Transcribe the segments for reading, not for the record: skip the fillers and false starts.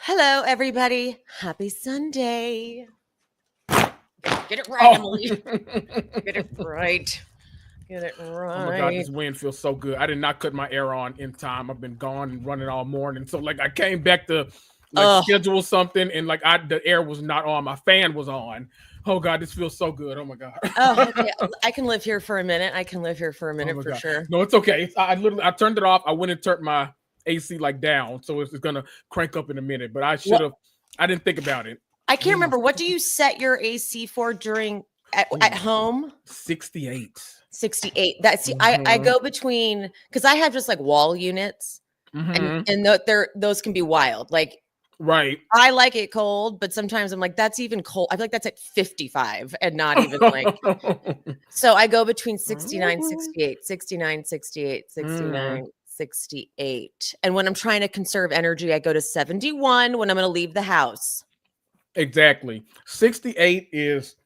Hello, everybody. Happy Sunday. Get it right, Emily. Get it right. Get it right. Oh my God, this wind feels so good. I did not cut my air on in time. I've been gone and running all morning. So I came back to schedule something and the air was not on. My fan was on. Oh God, this feels so good. Oh my God. Oh, okay. I can live here for a minute. For sure. No, it's okay. I turned it off. I went and turned my AC down. So it's gonna crank up in a minute. But I didn't think about it. I can't remember. What do you set your AC for at home? 68. 68. I go between, because I have just wall units, and those can be wild. Right. I like it cold, but sometimes I'm like, that's even cold. I feel like that's at 55 and not even so I go between 69, 68, 69, 68, 69, 68. And when I'm trying to conserve energy, I go to 71 when I'm going to leave the house. Exactly. 68 is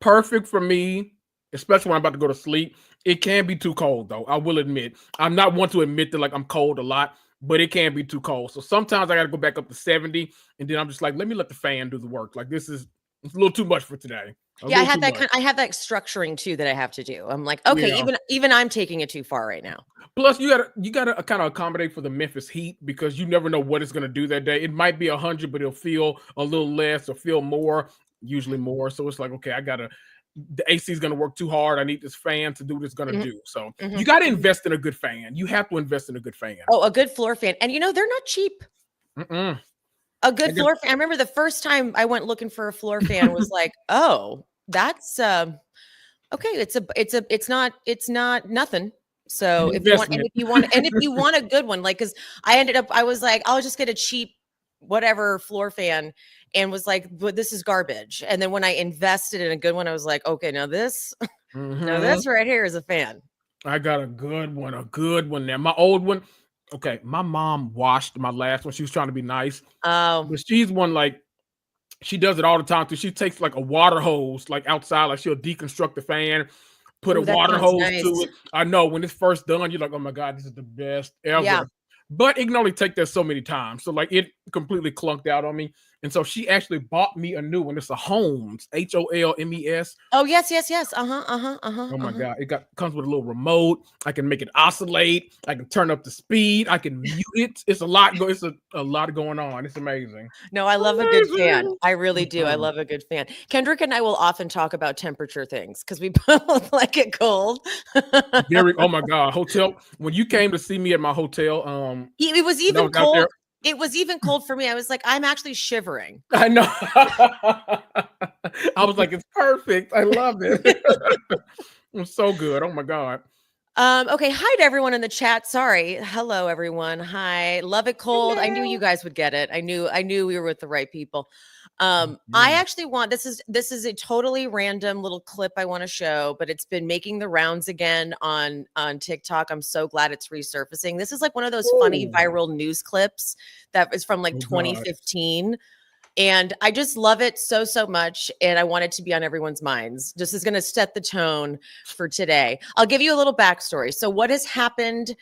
perfect for me, especially when I'm about to go to sleep. It can be too cold, though. I will admit. I'm not one to admit that I'm cold a lot, but it can be too cold. So sometimes I got to go back up to 70, and then I'm just let me let the fan do the work. It's a little too much for today. I have that structuring too that I have to do. I'm like, okay, yeah. even I'm taking it too far right now. Plus, you gotta kind of accommodate for the Memphis heat, because you never know what it's gonna do that day. It might be 100, but it'll feel a little less or feel more, usually more. So it's okay, the AC is gonna work too hard. I need this fan to do what it's gonna do. So you gotta invest in a good fan. You have to invest in a good fan. Oh, a good floor fan, and they're not cheap. A good floor fan. I remember the first time I went looking for a floor fan was oh, that's okay. It's not nothing. So if you want a good one, because I was I'll just get a cheap whatever floor fan, and was but this is garbage. And then when I invested in a good one, I was okay, now this right here is a fan. I got a good one there. My old one. Okay, my mom washed my last one. She was trying to be nice. Oh, but she's one she does it all the time too. She takes a water hose outside, she'll deconstruct the fan, put a water hose to it. I know when it's first done, you're oh my God, this is the best ever. Yeah. But it can only take that so many times. So it completely clunked out on me. And so she actually bought me a new one. It's a Holmes, Holmes. Oh, yes. Oh my God. It comes with a little remote. I can make it oscillate. I can turn up the speed. I can mute it. It's a lot. It's a lot going on. It's amazing. No, I love a good fan. I really do. I love a good fan. Kendrick and I will often talk about temperature things because we both like it cold. Oh my God. Hotel. When you came to see me at my hotel, it was even cold. It was even cold for me. I was I'm actually shivering. I know. I was it's perfect. I love it. It's so good. Oh my God. Okay. Hi to everyone in the chat. Sorry. Hello, everyone. Hi. Love it cold. Hello. I knew you guys would get it. I knew we were with the right people. I actually this is a totally random little clip I want to show, but it's been making the rounds again on TikTok. I'm so glad it's resurfacing. This is one of those funny viral news clips that is from 2015. God. And I just love it so much. And I want it to be on everyone's minds. This is going to set the tone for today. I'll give you a little backstory. So what has happened?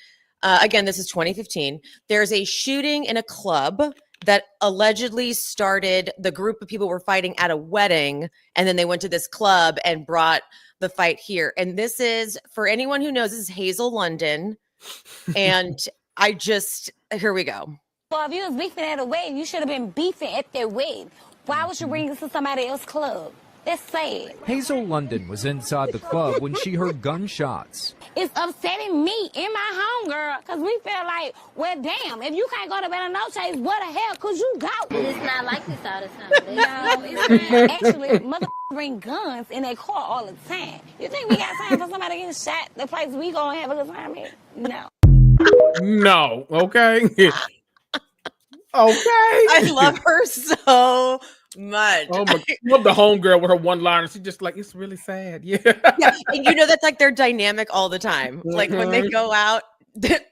Again, this is 2015. There's a shooting in a club that allegedly started. The group of people were fighting at a wedding, and then they went to this club and brought the fight here. And this is, for anyone who knows, this is Hazel, London. And here we go. Well, if you was beefing at a wedding, you should have been beefing at their wedding. Why would you bring this to somebody else's club? That's sad. Hazel London was inside the club when she heard gunshots. It's upsetting me in my home, girl, because we feel well, damn, if you can't go to bed on Noches, what the hell could you go? It's not like this all the time. No, it's not. Actually, mother bring guns in their car all the time. You think we got time for somebody getting shot the place we gonna have a good time in? No. No, okay. Okay. I love her so much. Oh my! I love the homegirl with her one-liner. She's just it's really sad. Yeah. Yeah, and that's their dynamic all the time. When they go out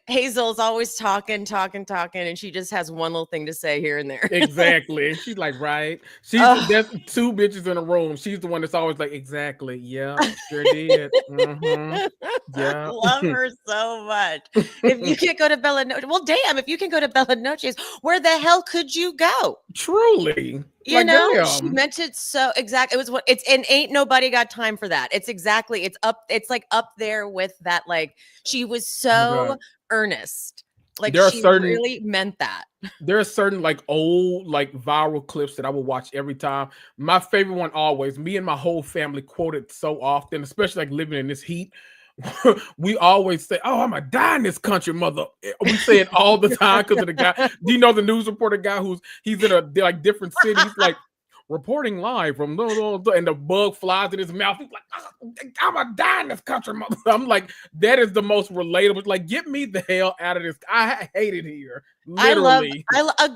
Hazel's always talking, and she just has one little thing to say here and there. Exactly. She's like, right. There's two bitches in a room. She's the one that's always like, exactly. Yeah, sure did. Yeah. Love her so much. If you can't go to Bella Noches, well, damn, if you can go to Bella Noches, where the hell could you go? Truly. You know, damn. She meant it so exactly. It was what it's and ain't nobody got time for that. It's exactly, it's like up there with that. Like she was so earnest. Like she really meant that. There are certain like old, like viral clips that I will watch every time. My favorite one always, me and my whole family quote it so often, especially like living in this heat. We always say, "Oh, I'm gonna die in this country, mother." We say it all the time because of the guy. Do you know the news reporter guy he's in a like different cities, like reporting live from and the bug flies in his mouth. He's like, oh, "I'm gonna die in this country, mother." I'm like, that is the most relatable. Like, get me the hell out of this. I hate it here. Literally. I love a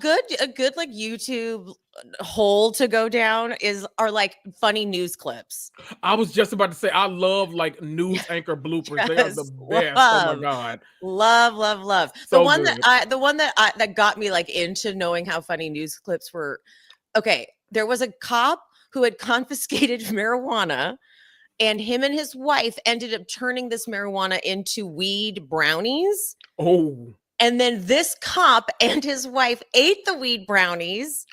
good like YouTube hole to go down are like funny news clips. I was just about to say, I love like news anchor bloopers. Yes, they are the best. Oh my god, love. So the one that got me like into knowing how funny news clips were. Okay, there was a cop who had confiscated marijuana, and him and his wife ended up turning this marijuana into weed brownies. Oh. And then this cop and his wife ate the weed brownies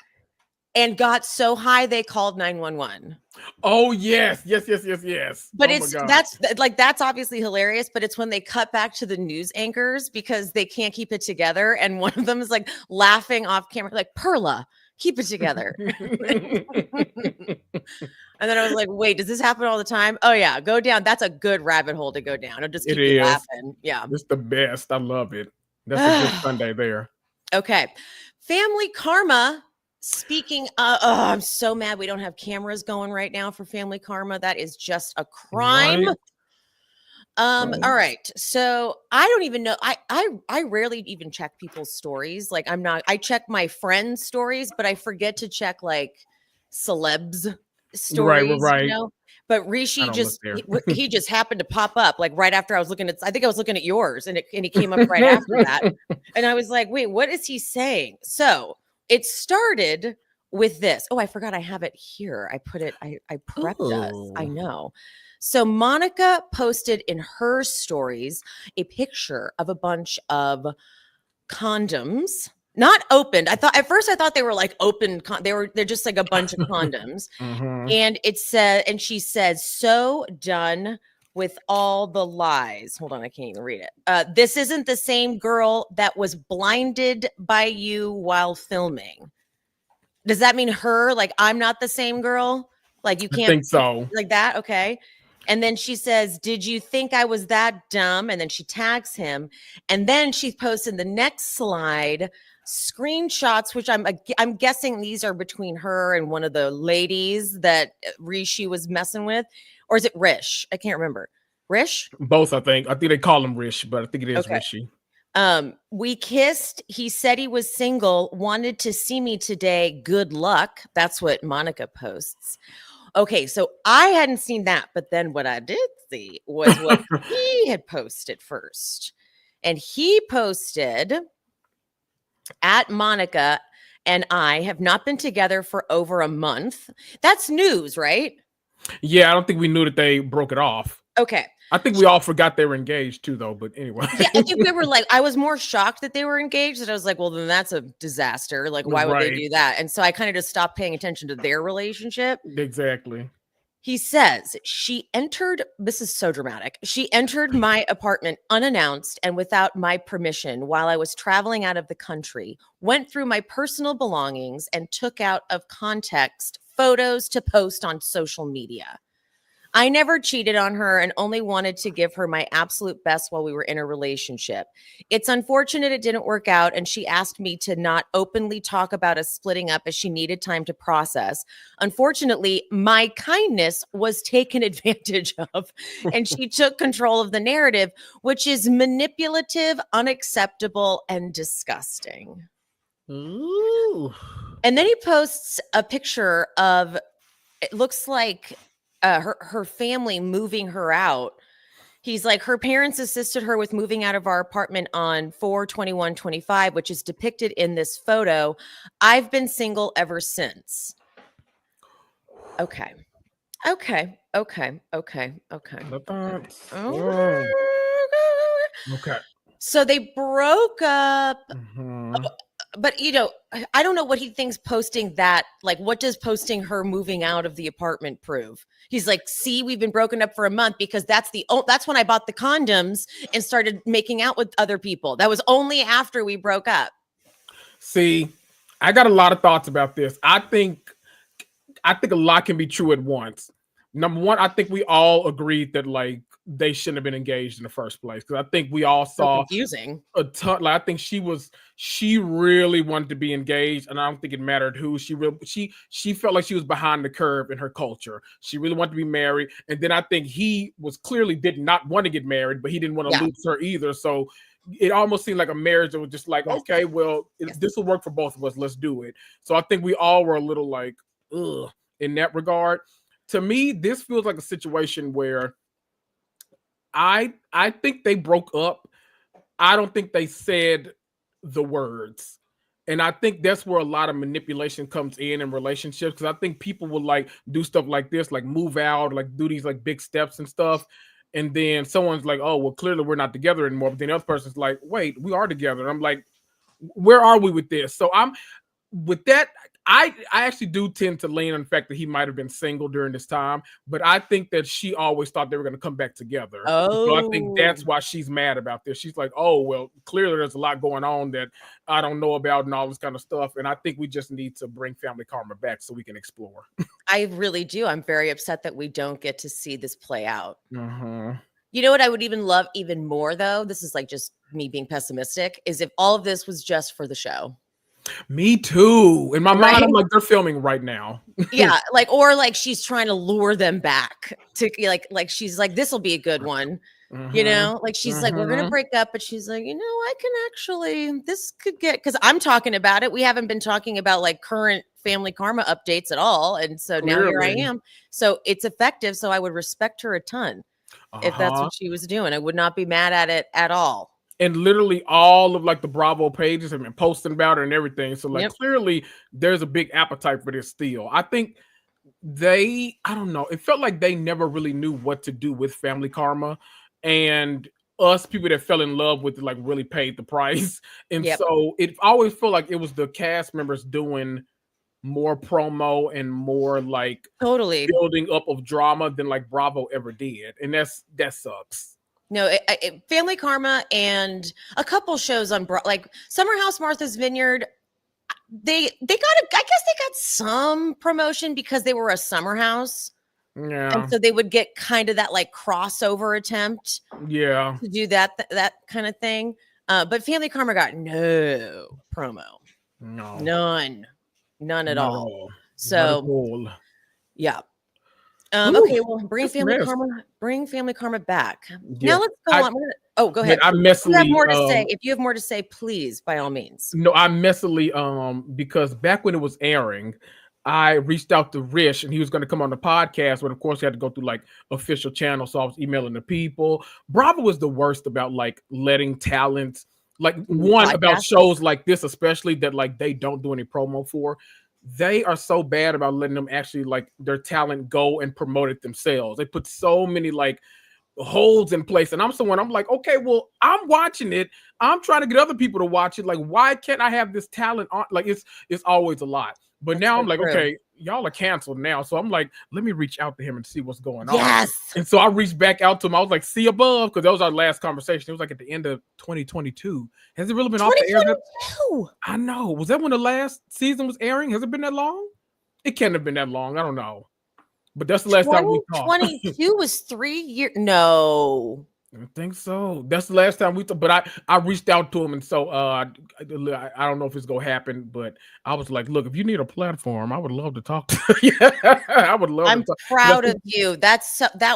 and got so high they called 911. Oh yes. But that's obviously hilarious. But it's when they cut back to the news anchors because they can't keep it together, and one of them is like laughing off camera, like, "Perla, keep it together." And then I was like, "Wait, does this happen all the time?" Oh yeah, go down. That's a good rabbit hole to go down. I'll just keep you laughing. Yeah, it's the best. I love it. That's a good Sunday there. Okay. Family karma. Speaking of, I'm so mad we don't have cameras going right now for family karma. That is just a crime. Right. All right. So I don't even know. I rarely even check people's stories. Like I check my friends' stories, but I forget to check like celebs stories. Right. You know? But Rishi he just happened to pop up like right after I was looking at. I think I was looking at yours, and he came up right after that, and I was like, "Wait, what is he saying?" So it started with this. Oh, I forgot I have it here. I put it. I prepped us. I know. So Monica posted in her stories a picture of a bunch of condoms. Not opened. At first I thought they were like open. They're just like a bunch of condoms. And it said, and she said, "So done with all the lies." Hold on, I can't even read it. "This isn't the same girl that was blinded by you while filming." Does that mean her? Like, I'm not the same girl? Like, you can't think so. Like that? Okay. And then she says, "Did you think I was that dumb?" And then she tags him. And then she posts in the next slide screenshots, which I'm guessing these are between her and one of the ladies that Rishi was messing with. Or is it Rish? I can't remember. Rish? Both, I think. I think they call him Rish, but I think it is Rishi. "We kissed. He said he was single, wanted to see me today. Good luck." That's what Monica posts. Okay, so I hadn't seen that, but then what I did see was what he had posted first. And he posted, "At Monica and I have not been together for over a month." That's news, right? Yeah, I don't think we knew that they broke it off. Okay. I think we all forgot they were engaged too, though. But anyway. Yeah, I think we were like, I was more shocked that they were engaged. And I was like, well, then that's a disaster. Like, why would they do that? And so I kind of just stopped paying attention to their relationship. Exactly. He says, this is so dramatic. "She entered my apartment unannounced and without my permission while I was traveling out of the country, went through my personal belongings and took out of context photos to post on social media. I never cheated on her and only wanted to give her my absolute best while we were in a relationship. It's unfortunate it didn't work out, and she asked me to not openly talk about us splitting up as she needed time to process. Unfortunately, my kindness was taken advantage of, and she took control of the narrative, which is manipulative, unacceptable, and disgusting." Ooh. And then he posts a picture of, it looks like her family moving her out. He's like, her parents assisted her with moving out of our apartment on 4/21/25, which is depicted in this photo. I've been single ever since. Okay. Okay. Okay. So they broke up. Mm-hmm. But I don't know what he thinks posting that, like, what does posting her moving out of the apartment prove? He's like, see, we've been broken up for a month because that's when I bought the condoms and started making out with other people. That was only after we broke up. See, I got a lot of thoughts about this. I think a lot can be true at once. Number one, I think we all agreed that like they shouldn't have been engaged in the first place, because I think we all saw confusing a ton. Like I think she really wanted to be engaged, and I don't think it mattered who. She felt like she was behind the curve in her culture. She really wanted to be married, and then I think he was clearly did not want to get married, but he didn't want to lose her either. So it almost seemed like a marriage that was just like, okay, well, this will work for both of us. Let's do it. So I think we all were a little like, ugh, in that regard. To me, this feels like a situation where I think they broke up. I don't think they said the words. And I think that's where a lot of manipulation comes in relationships, because I think people will like do stuff like this, like move out, like do these like big steps and stuff. And then someone's like, oh, well, clearly we're not together anymore. But then the other person's like, wait, we are together. And I'm like, where are we with this? So I'm with that. I actually do tend to lean on the fact that he might have been single during this time, but I think that she always thought they were going to come back together. Oh, so I think that's why she's mad about this. She's like, oh, well, clearly there's a lot going on that I don't know about and all this kind of stuff. And I think we just need to bring family karma back so we can explore. I really do. I'm very upset that we don't get to see this play out. Uh-huh. You know what I would even love even more, though? This is like just me being pessimistic, is if all of this was just for the show. Me too. In my mind, I'm like, they're filming right now. Yeah, or she's trying to lure them back to like she's like, this will be a good one. She's like, we're gonna break up, but she's like, I can actually, this could get, because I'm talking about it. We haven't been talking about like current family karma updates at all, and so now here I am. So it's effective. So I would respect her a ton if that's what she was doing. I would not be mad at it at all. And literally all of like the Bravo pages have been posting about her and everything. So like clearly there's a big appetite for this still. I think I don't know. It felt like they never really knew what to do with family karma, and us people that fell in love with it like really paid the price. And so it always felt like it was the cast members doing more promo and more like building up of drama than like Bravo ever did. And that sucks. No, Family Karma and a couple shows on like Summer House, Martha's Vineyard. I guess they got some promotion because they were a summer house. Yeah. And so they would get kind of that like crossover attempt. Yeah. To do that kind of thing. But Family Karma got no promo. No. None at all. So yeah. Okay, well, bring Family Karma back. Yeah. Now let's go on. Go ahead. I'm messily, you have more to say. If you have more to say, please, by all means. No, I'm messily because back when it was airing, I reached out to Rishi and he was going to come on the podcast, but of course he had to go through like official channels. So I was emailing the people. Bravo was the worst about like letting talent, like about shows like this, especially that like they don't do any promo for. They are so bad about letting them actually like their talent go and promote it themselves. They put so many like holds in place, and I'm like, okay, well, I'm watching it. I'm trying to get other people to watch it. Like, why can't I have this talent on? Like, it's always a lot. But now I'm like, okay, y'all are canceled now. So I'm like, let me reach out to him and see what's going on. Yes. And so I reached back out to him. I was like, see above, because that was our last conversation. It was like at the end of 2022. Has it really been off the air? I know. Was that when the last season was airing? Has it been that long? It can't have been that long. I don't know. But that's the last time we talked. 22 was 3 years. No. I think so. That's the last time we talked. But I reached out to him, and so I don't know if it's gonna happen. But I was like, look, if you need a platform, I would love to talk to you. I would love. I'm proud of you. That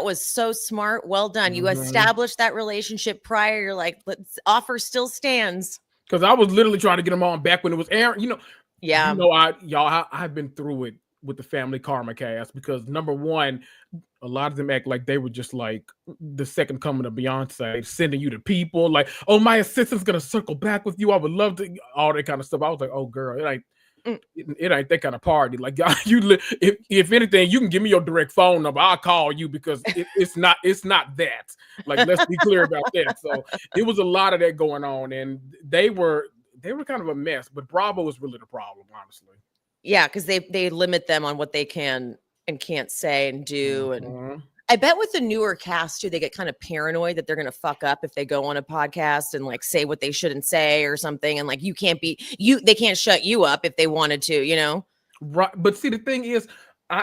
was so smart. Well done. You established that relationship prior. You're like, offer still stands. Because I was literally trying to get him on back when it was airing. Yeah. I've been through it with the Family Karma cast, because number one, a lot of them act like they were just like the second coming of Beyonce, sending you to people like, oh, my assistant's gonna circle back with you. I would love to, all that kind of stuff. I was like, oh girl, it ain't that kind of party. Like, if anything, you can give me your direct phone number. I'll call you, because it's not that. Like, let's be clear about that. So it was a lot of that going on, and they were kind of a mess. But Bravo was really the problem, honestly. Yeah, because they limit them on what they can and can't say and do. And I bet with the newer cast too, they get kind of paranoid that they're gonna fuck up if they go on a podcast and like say what they shouldn't say or something. And like they can't shut you up if they wanted to, Right. But see, the thing is,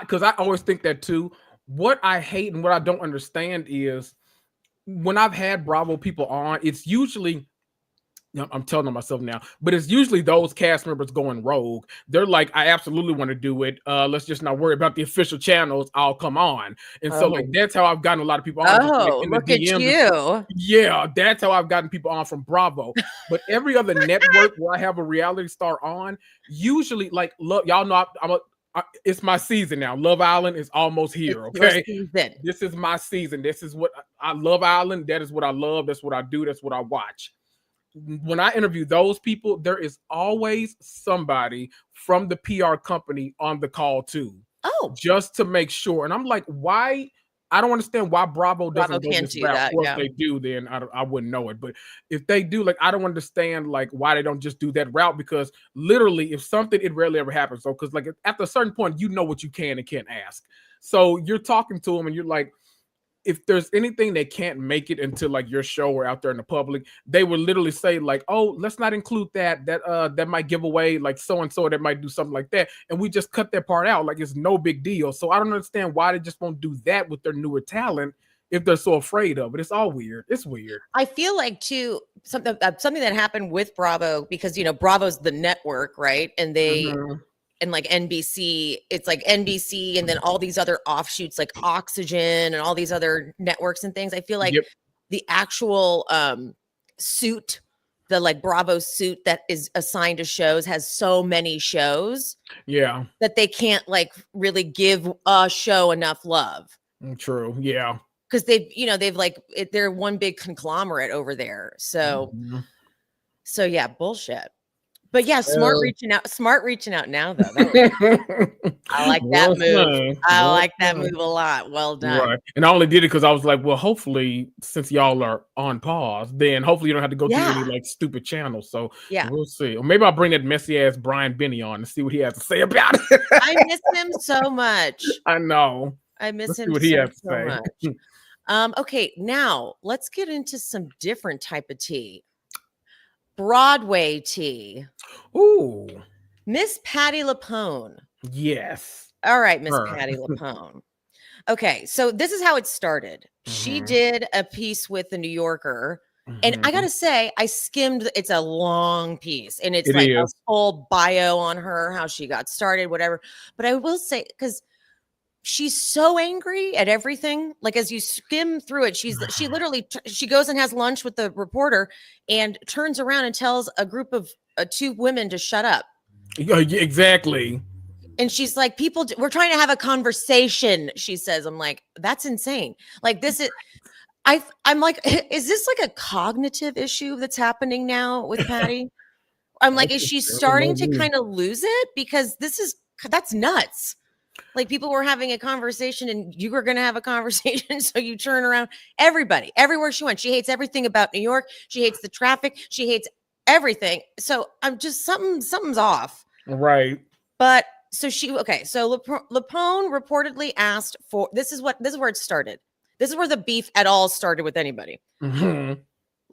because I always think that too. What I hate and what I don't understand is when I've had Bravo people on, it's usually, I'm telling on myself now, but it's usually those cast members going rogue. They're like, I absolutely want to do it. Let's just not worry about the official channels. I'll come on. And so like, that's how I've gotten a lot of people on. Oh, look at you. Yeah, that's how I've gotten people on from Bravo. But every other network where I have a reality star on, usually like, look, y'all know it's my season now. Love Island is almost here. Okay. This is my season. This is what I love. Island. That is what I love. That's what I do. That's what I watch. When I interview those people, there is always somebody from the PR company on the call too. Oh, just to make sure. And I'm like, why? I don't understand why Bravo doesn't go this route. Or if they do, then I wouldn't know it. But if they do, like, I don't understand like why they don't just do that route, because literally, if something, it rarely ever happens. So, because like at a certain point, you know what you can and can't ask. So you're talking to them, and you're like, if there's anything they can't make it into like your show or out there in the public, they would literally say like, oh, let's not include that might give away like so-and-so that might do something like that. And we just cut that part out. Like, it's no big deal. So I don't understand why they just won't do that with their newer talent if they're so afraid of it. It's all weird. It's weird. I feel like too, something that happened with Bravo, because, Bravo's the network, right? And they, and like NBC, it's like NBC and then all these other offshoots like Oxygen and all these other networks and things. I feel like the actual suit, the like Bravo suit that is assigned to shows has so many shows. Yeah. That they can't like really give a show enough love. True. Yeah. Because they've like, they're one big conglomerate over there. So, so yeah, bullshit. But yeah, smart reaching out now though. I like that move. I like that move a lot. Well done. Right. And I only did it because I was like, well, hopefully, since y'all are on pause, then hopefully you don't have to go through any like stupid channels. So we'll see. Or maybe I'll bring that messy ass Brian Benny on and see what he has to say about it. I miss him so much. I know. I miss him so much. Okay, now let's get into some different type of tea. Broadway tea. Ooh. Miss Patti Lupone. Yes. All right, Miss Patti Lupone. Okay, so this is how it started. She did a piece with the New Yorker. And I gotta say, I skimmed, it's a long piece. And it's like a whole bio on her, how she got started, whatever. But I will say, because she's so angry at everything. Like, as you skim through it, she literally she goes and has lunch with the reporter and turns around and tells a group of two women to shut up. Yeah, exactly. And she's like, we're trying to have a conversation, she says. I'm like, that's insane. Like, this is, I'm like, is this like a cognitive issue that's happening now with Patty? I'm like, is she starting to kind of lose it? Because that's nuts. Like, people were having a conversation and you were going to have a conversation. So you turn around, everybody, everywhere she went. She hates everything about New York. She hates the traffic. She hates everything. So I'm just, something's off. Right. But so Lupone reportedly asked for, this is where it started. This is where the beef at all started with anybody. Lupone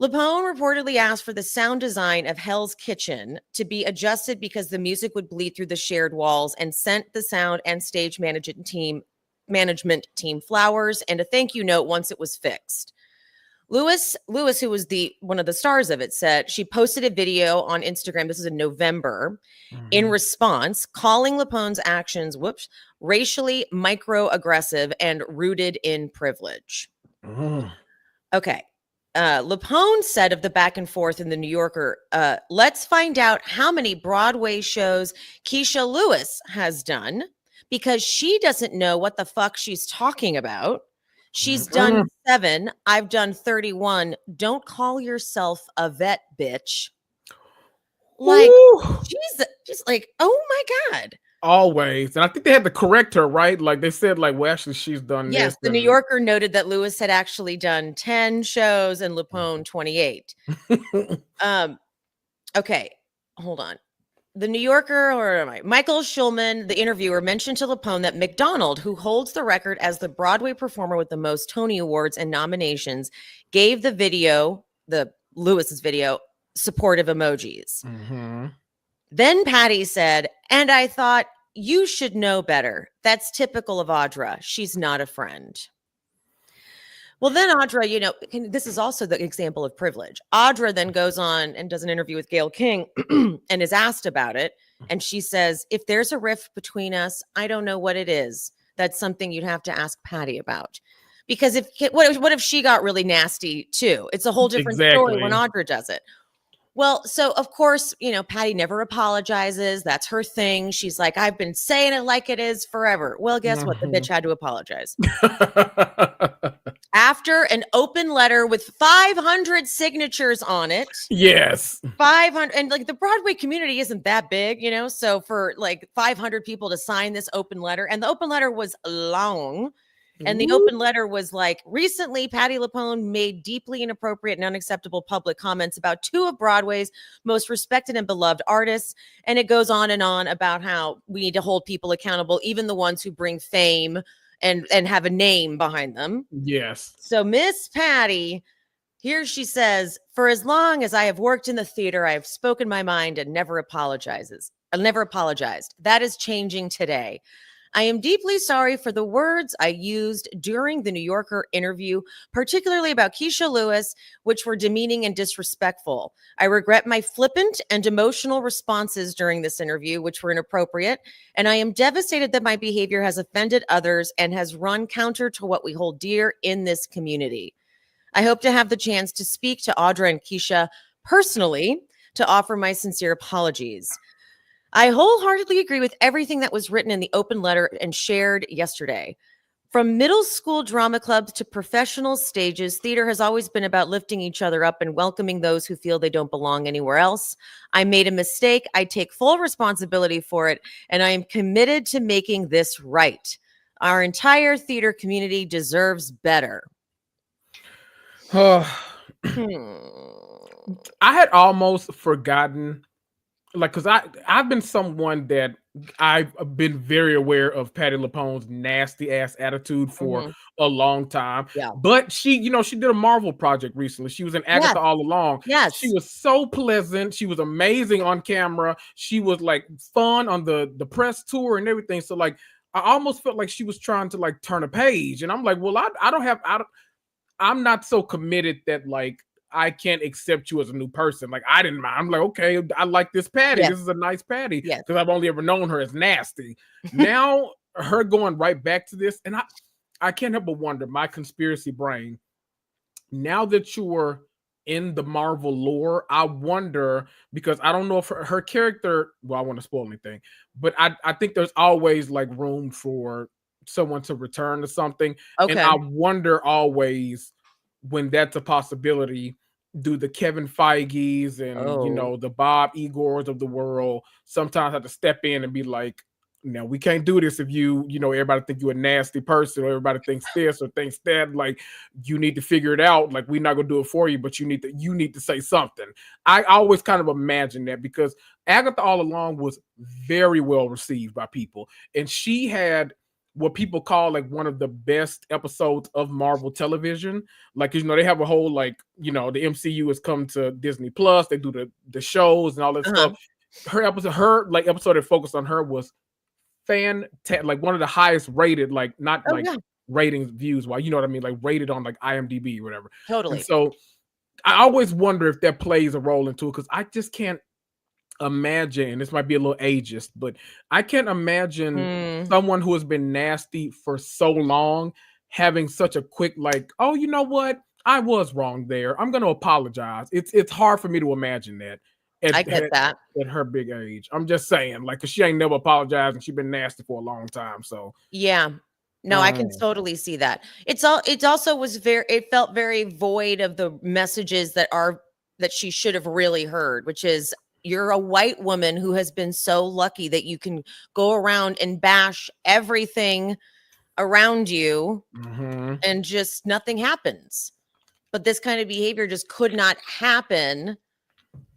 reportedly asked for the sound design of Hell's Kitchen to be adjusted because the music would bleed through the shared walls, and sent the sound and stage management team flowers and a thank you note once it was fixed. Lewis, who was one of the stars of it, said she posted a video on Instagram. This is in November, in response, calling Lupone's actions, racially microaggressive and rooted in privilege. Okay. Lupone said of the back and forth in the New Yorker, let's find out how many Broadway shows Keisha Lewis has done because she doesn't know what the fuck she's talking about. She's done 7. I've done 31. Don't call yourself a vet, bitch. Like, she's like, oh my God. Always. And I think they had to correct her, right? Like they said, like, well, actually, she's done Yes, this. the New Yorker noted that Lewis had actually done 10 shows and Lupone 28. Okay, hold on. The New Yorker, or am I? Michael Schulman, the interviewer, mentioned to Lupone that McDonald, who holds the record as the Broadway performer with the most Tony Awards and nominations, gave the video, the Lewis's video, supportive emojis. Then Pattie said, and I thought, you should know better. That's typical of Audra. She's not a friend. Well, then Audra, you know, this is also the example of privilege. Audra then goes on and does an interview with Gayle King and is asked about it. And she says, if there's a rift between us, I don't know what it is. That's something you'd have to ask Pattie about. Because what if she got really nasty too? It's a whole different story when Audra does it. Well, so of course, you know, Pattie never apologizes. That's her thing. She's like, I've been saying it like it is forever. Well, guess what? The bitch had to apologize. After an open letter with 500 signatures on it. Yes. 500. And like the Broadway community isn't that big, you know? So for like 500 people to sign this open letter, and the open letter was long. And the open letter was like, recently, Patti Lupone made deeply inappropriate and unacceptable public comments about 2 of Broadway's most respected and beloved artists. And it goes on and on about how we need to hold people accountable, even the ones who bring fame and have a name behind them. Yes. So Miss Pattie, here she says, for as long as I have worked in the theater, I have spoken my mind and never apologized. That is changing today. I am deeply sorry for the words I used during the New Yorker interview, particularly about Keisha Lewis, which were demeaning and disrespectful. I regret my flippant and emotional responses during this interview, which were inappropriate, and I am devastated that my behavior has offended others and has run counter to what we hold dear in this community. I hope to have the chance to speak to Audra and Keisha personally to offer my sincere apologies. I wholeheartedly agree with everything that was written in the open letter and shared yesterday. From middle school drama clubs to professional stages, theater has always been about lifting each other up and welcoming those who feel they don't belong anywhere else. I made a mistake. I take full responsibility for it, and I am committed to making this right. Our entire theater community deserves better. I had almost forgotten, like, because I've been someone that I've been very aware of Patti Lupone's nasty ass attitude for a long time. Yeah. But she, you know, she did a Marvel project recently. She was in Agatha All Along. Yes. She was so pleasant. She was amazing on camera. She was like fun on the press tour and everything. So like, I almost felt like she was trying to like turn a page. And I'm like, well, I'm not so committed that like I can't accept you as a new person. Like I didn't mind. I'm like, okay, I like this Pattie. Yes. This is a nice Pattie. Yes. Because I've only ever known her as nasty. Now her going right back to this, and I can't help but wonder, my conspiracy brain, now that you're in the Marvel lore, I wonder, because I don't know if her character, well, I want to spoil anything, but I think there's always like room for someone to return to something. Okay. And I wonder always, when that's a possibility, do the Kevin Feige's and you know, the Bob Igors of the world sometimes have to step in and be like, no, we can't do this if you know, everybody think you're a nasty person, or everybody thinks this or thinks that. Like, you need to figure it out. Like, we're not gonna do it for you, but you need to say something. I always kind of imagine that, because Agatha All Along was very well received by people, and she had what people call like one of the best episodes of Marvel television. Like, you know, they have a whole, like, you know, the MCU has come to Disney Plus. They do the shows and all that stuff. Her episode that focused on her was fantastic, like one of the highest rated, like not ratings views, why, you know what I mean, like rated on like IMDb or whatever. Totally. And so I always wonder if that plays a role into it, because I just can't imagine, and this might be a little ageist, but I can't imagine someone who has been nasty for so long having such a quick, like, oh, you know what, I was wrong there, I'm going to apologize. It's hard for me to imagine that. I get that. At her big age. I'm just saying, like, cause she ain't never apologized and she been nasty for a long time. So yeah. No, I can totally see that. It also was it felt very void of the messages that she should have really heard, which is you're a white woman who has been so lucky that you can go around and bash everything around you and just nothing happens. But this kind of behavior just could not happen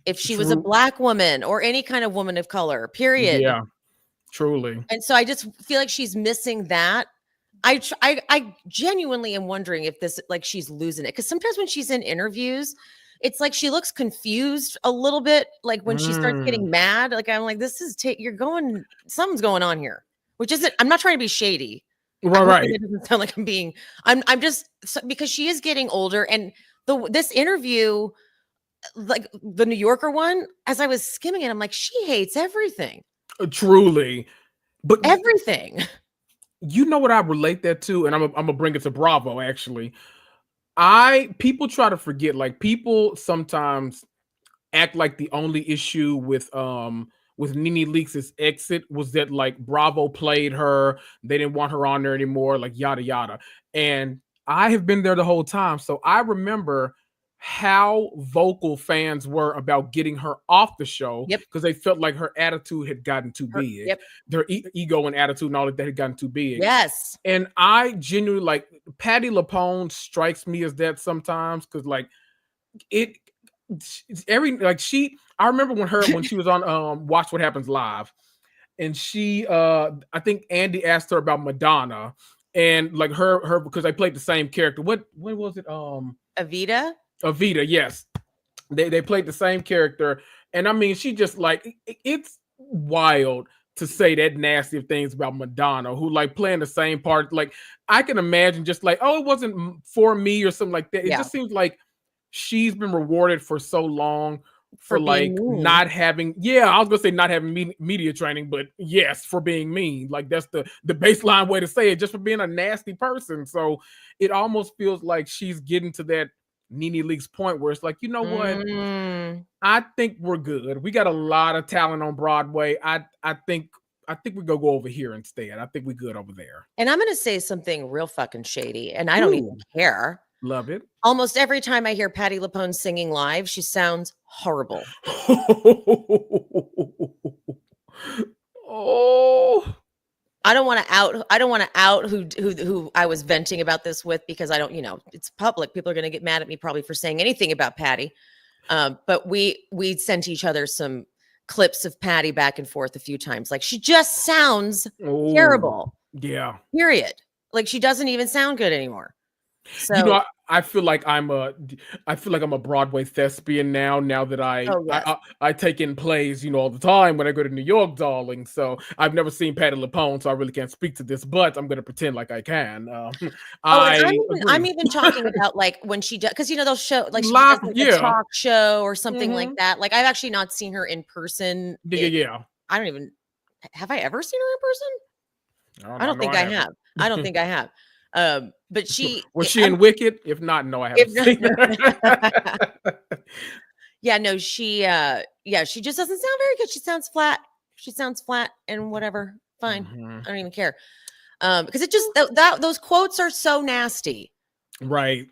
if she was a black woman or any kind of woman of color, period. Yeah, truly. And so I just feel like she's missing that. I genuinely am wondering if this, like, she's losing it. Because sometimes when she's in interviews, it's like she looks confused a little bit. Like when she starts getting mad, like I'm like, this is, something's going on here, which isn't, I'm not trying to be shady. Right. It doesn't sound like I'm just, because she is getting older. And this interview, like the New Yorker one, as I was skimming it, I'm like, she hates everything. Truly. But everything. You know what I relate that to? And I'm gonna bring it to Bravo, actually. People try to forget, like, people sometimes act like the only issue with Nene Leakes' exit was that, like, Bravo played her, they didn't want her on there anymore, like, yada yada. And I have been there the whole time, so I remember how vocal fans were about getting her off the show because they felt like her attitude had gotten too big. Their ego and attitude and all of that had gotten too big. Yes. And I genuinely, like, Patti Lupone strikes me as that sometimes, because, like, I remember when she was on Watch What Happens Live, and she I think Andy asked her about Madonna, and like her because they played the same character. What was it? Evita, yes. They played the same character. And I mean, she just, like, it's wild to say that nasty of things about Madonna, who, like, playing the same part. Like, I can imagine just like, oh, it wasn't for me or something like that. It just seems like she's been rewarded for so long for like not having, I was gonna say not having media training, but yes, for being mean. Like, that's the baseline way to say it, just for being a nasty person. So it almost feels like she's getting to that Nene Leakes point where it's like, you know what? I think we're good. We got a lot of talent on Broadway. I think we go over here instead. I think we're good over there. And I'm gonna say something real fucking shady, and I don't even care. Love it. Almost every time I hear Patti Lupone singing live, she sounds horrible. Oh. I don't want to out who I was venting about this with, because I don't, it's public. People are going to get mad at me probably for saying anything about Patti. But we sent each other some clips of Patti back and forth a few times. Like, she just sounds terrible. Yeah. Period. Like, she doesn't even sound good anymore. So I feel like I'm a Broadway thespian now that I take in plays, all the time when I go to New York, darling. So I've never seen Patti Lupone, so I really can't speak to this, but I'm going to pretend like I can. I'm even talking about, like, when she does, because they'll show, like, she does, like, a talk show or something like that. Like, I've actually not seen her in person. I don't even, have I ever seen her in person? I don't think I have. I don't think I have. But she was she in Wicked? If not, no, I haven't seen her. She just doesn't sound very good. She sounds flat. And whatever. Fine. I don't even care. Because it just those quotes are so nasty. Right.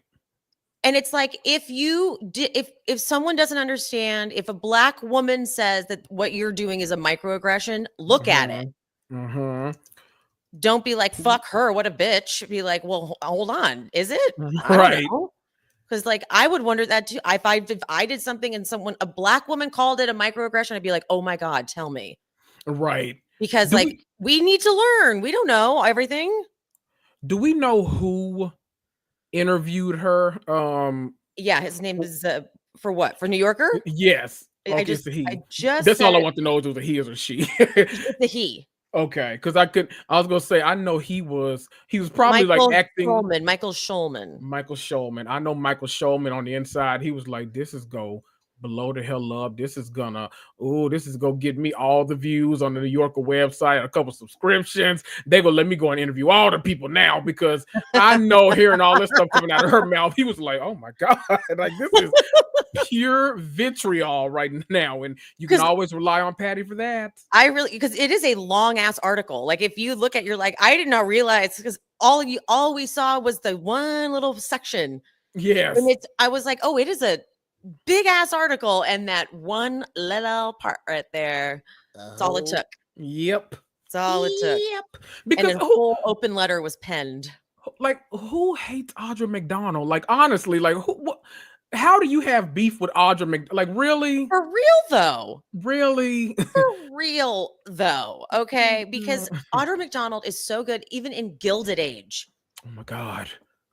And it's like, if someone doesn't understand, if a black woman says that what you're doing is a microaggression, look at it. Don't be like, fuck her, what a bitch. Be like, well, hold on, is it? Right. Because, like, I would wonder that too. If I did something and a black woman called it a microaggression, I'd be like, oh my God, tell me. Right. Because we need to learn. We don't know everything. Do we know who interviewed her? His name is for what? For New Yorker? Yes. Okay, that's all I want to know, is it was a he or she. It's the he. Okay, because I was gonna say, I know he was probably like acting. Michael Schulman. I know Michael Schulman on the inside. He was like, this is go blow the hell up. This is gonna get me all the views on the New Yorker website, a couple subscriptions. They gonna let me go and interview all the people now because I know hearing all this stuff coming out of her mouth, he was like, oh my God, like this is pure vitriol right now. And you can always rely on Pattie for that. Because it is a long ass article. Like if you look at, you're like, I did not realize, because all we saw was the one little section. Yes. And I was like, oh, it is a big ass article, and that one little part right there. That's all it took. Yep. That's all it took. Yep. Because and a whole open letter was penned. Like, who hates Audra McDonald? Like, honestly, like, how do you have beef with Audra McDonald? Like, really? For real, though. Really? For real, though. Okay, because Audra McDonald is so good, even in Gilded Age. Oh my God.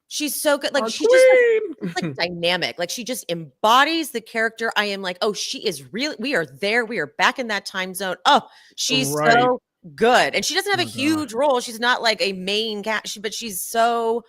She's so good. Like Our she just like dynamic. Like she just embodies the character. I am like, oh, she is really, we are there. We are back in that time zone. Oh, she's so good. And she doesn't have a huge role. She's not like a main cat, but she's so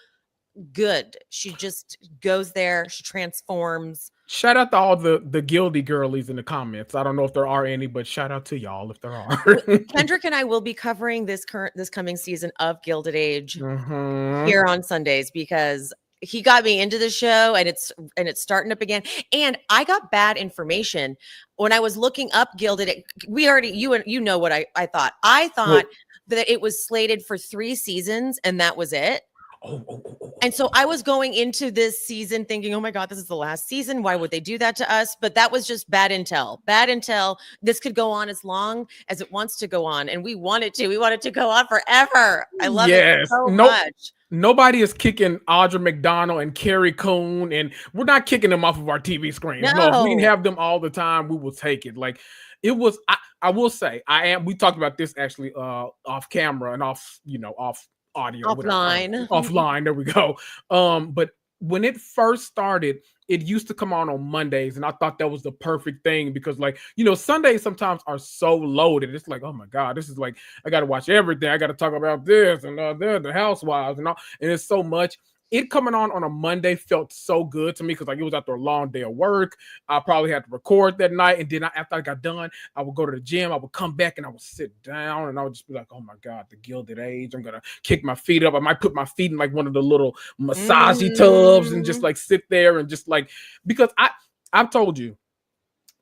good. She just goes there. She transforms. Shout out to all the Gildy girlies in the comments. I don't know if there are any, but shout out to y'all if there are. Kendrick and I will be covering this coming season of Gilded Age here on Sundays, because he got me into the show, and it's starting up again. And I got bad information when I was looking up Gilded Age. We already, you know what I thought. I thought that it was slated for 3 seasons and that was it. And so I was going into this season thinking, oh my God, this is the last season. Why would they do that to us? But that was just bad intel. Bad intel. This could go on as long as it wants to go on. And we want it to. We want it to go on forever. I love it so much. Nobody is kicking Audra McDonald and Carrie Coon, and we're not kicking them off of our TV screens. No, if we can have them all the time, we will take it. Like, it was, I will say, we talked about this actually off camera and off audio, offline. There we go. But when it first started, it used to come on Mondays, and I thought that was the perfect thing because, like, Sundays sometimes are so loaded. It's like, oh my God, this is like, I got to watch everything. I got to talk about this and the Housewives and all, and it's so much. It coming on a Monday felt so good to me because, like, it was after a long day of work. I probably had to record that night, and then after I got done, I would go to the gym. I would come back and I would sit down, and I would just be like, "Oh my God, the Gilded Age! I'm gonna kick my feet up. I might put my feet in like one of the little massagey tubs and just like sit there and just like, because I've told you,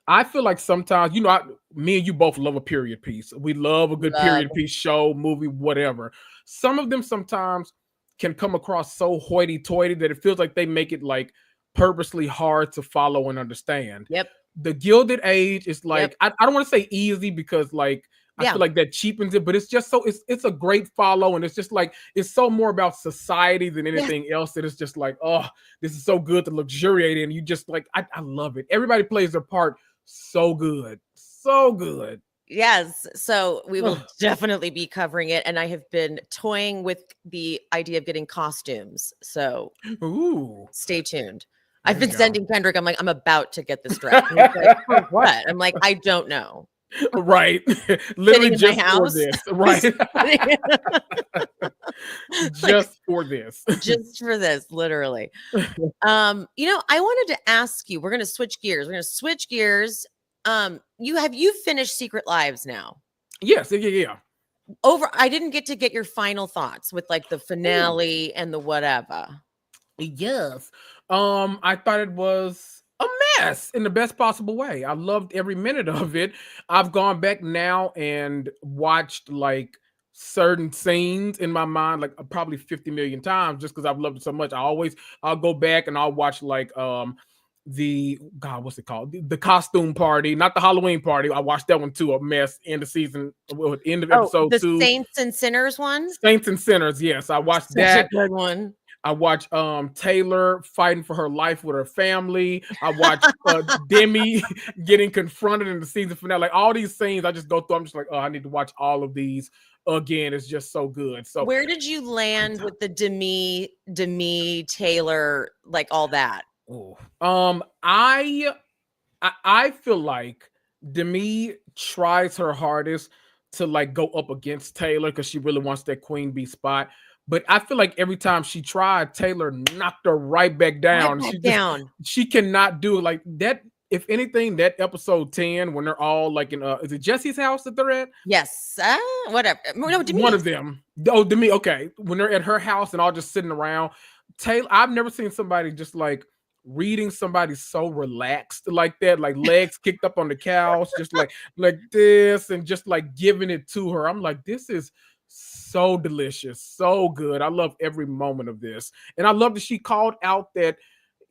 I feel like sometimes, me and you both love a period piece. We love a good period piece show, movie, whatever. Some of them sometimes can come across so hoity-toity that it feels like they make it like purposely hard to follow and understand. Yep. The Gilded Age is like, I don't want to say easy because like I feel like that cheapens it, but it's just so it's a great follow, and it's just like it's so more about society than anything else. That it's just like, oh, this is so good to luxuriate in. You just like, I love it. Everybody plays their part so good, so good. Yes. So we will definitely be covering it. And I have been toying with the idea of getting costumes. So stay tuned. I've been sending Kendrick. I'm like, I'm about to get this dress. And he's like, for what? I'm like, I don't know. Right. Literally just for this. Right. Just for this. Just for this, literally. I wanted to ask you, we're going to switch gears. You finished Secret Lives now? Yes, yeah. I didn't get to get your final thoughts with like the finale and the whatever. Yes. I thought it was a mess in the best possible way. I loved every minute of it. I've gone back now and watched like certain scenes in my mind like probably 50 million times just because I've loved it so much. I'll go back and I'll watch like what's it called? The costume party, not the Halloween party. I watched that one too. A mess. End of season, end of episode 2. The Saints and Sinners one. Saints and Sinners. Yes, I watched that. A good one. I watched Taylor fighting for her life with her family. I watched Demi getting confronted in the season finale. Like all these scenes, I just go through. I'm just like, oh, I need to watch all of these again. It's just so good. So where did you land with the Demi Taylor, like all that? I feel like Demi tries her hardest to like go up against Taylor because she really wants that queen bee spot. But I feel like every time she tried, Taylor knocked her right back down. She cannot do it like that. if anything, that episode 10 when they're all like in is it Jesse's house that they're at? Yes, whatever. No, Demi. One of them. Oh, Demi. Okay, when they're at her house and all just sitting around. Taylor, I've never seen somebody just like reading somebody so relaxed like that, like legs kicked up on the couch, just like this, and just like giving it to her. I'm like, this is so delicious, so good. I love every moment of this, and I love that she called out that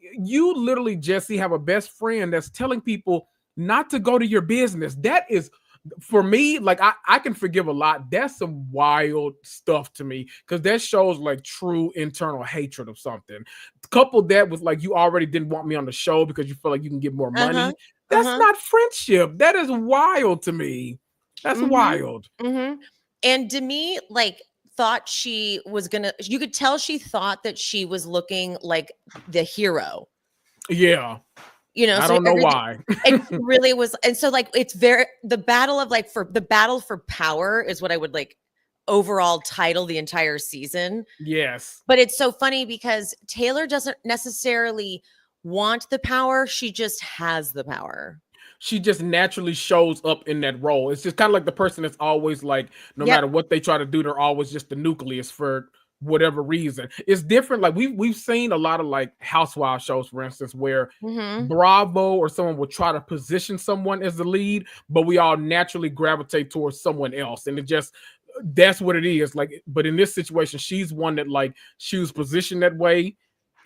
you literally, Jesse, have a best friend that's telling people not to go to your business. That is, for me, like I can forgive a lot. That's some wild stuff to me because that shows like true internal hatred of something. Couple that with like you already didn't want me on the show because you feel like you can get more money. That's not friendship. That is wild to me. That's wild. And Demi like thought she was gonna. You could tell she thought that she was looking like the hero. Yeah. You know, I don't know why. It really was. And so like, it's the battle for power is what I would like overall title the entire season. Yes. But it's so funny because Taylor doesn't necessarily want the power. She just has the power. She just naturally shows up in that role. It's just kind of like the person that's always like, no matter what they try to do, they're always just the nucleus for whatever reason. It's different. Like we've seen a lot of like housewife shows, for instance, where Bravo or someone will try to position someone as the lead, but we all naturally gravitate towards someone else. And it just, that's what it is. Like, but in this situation, she's one that like she was positioned that way.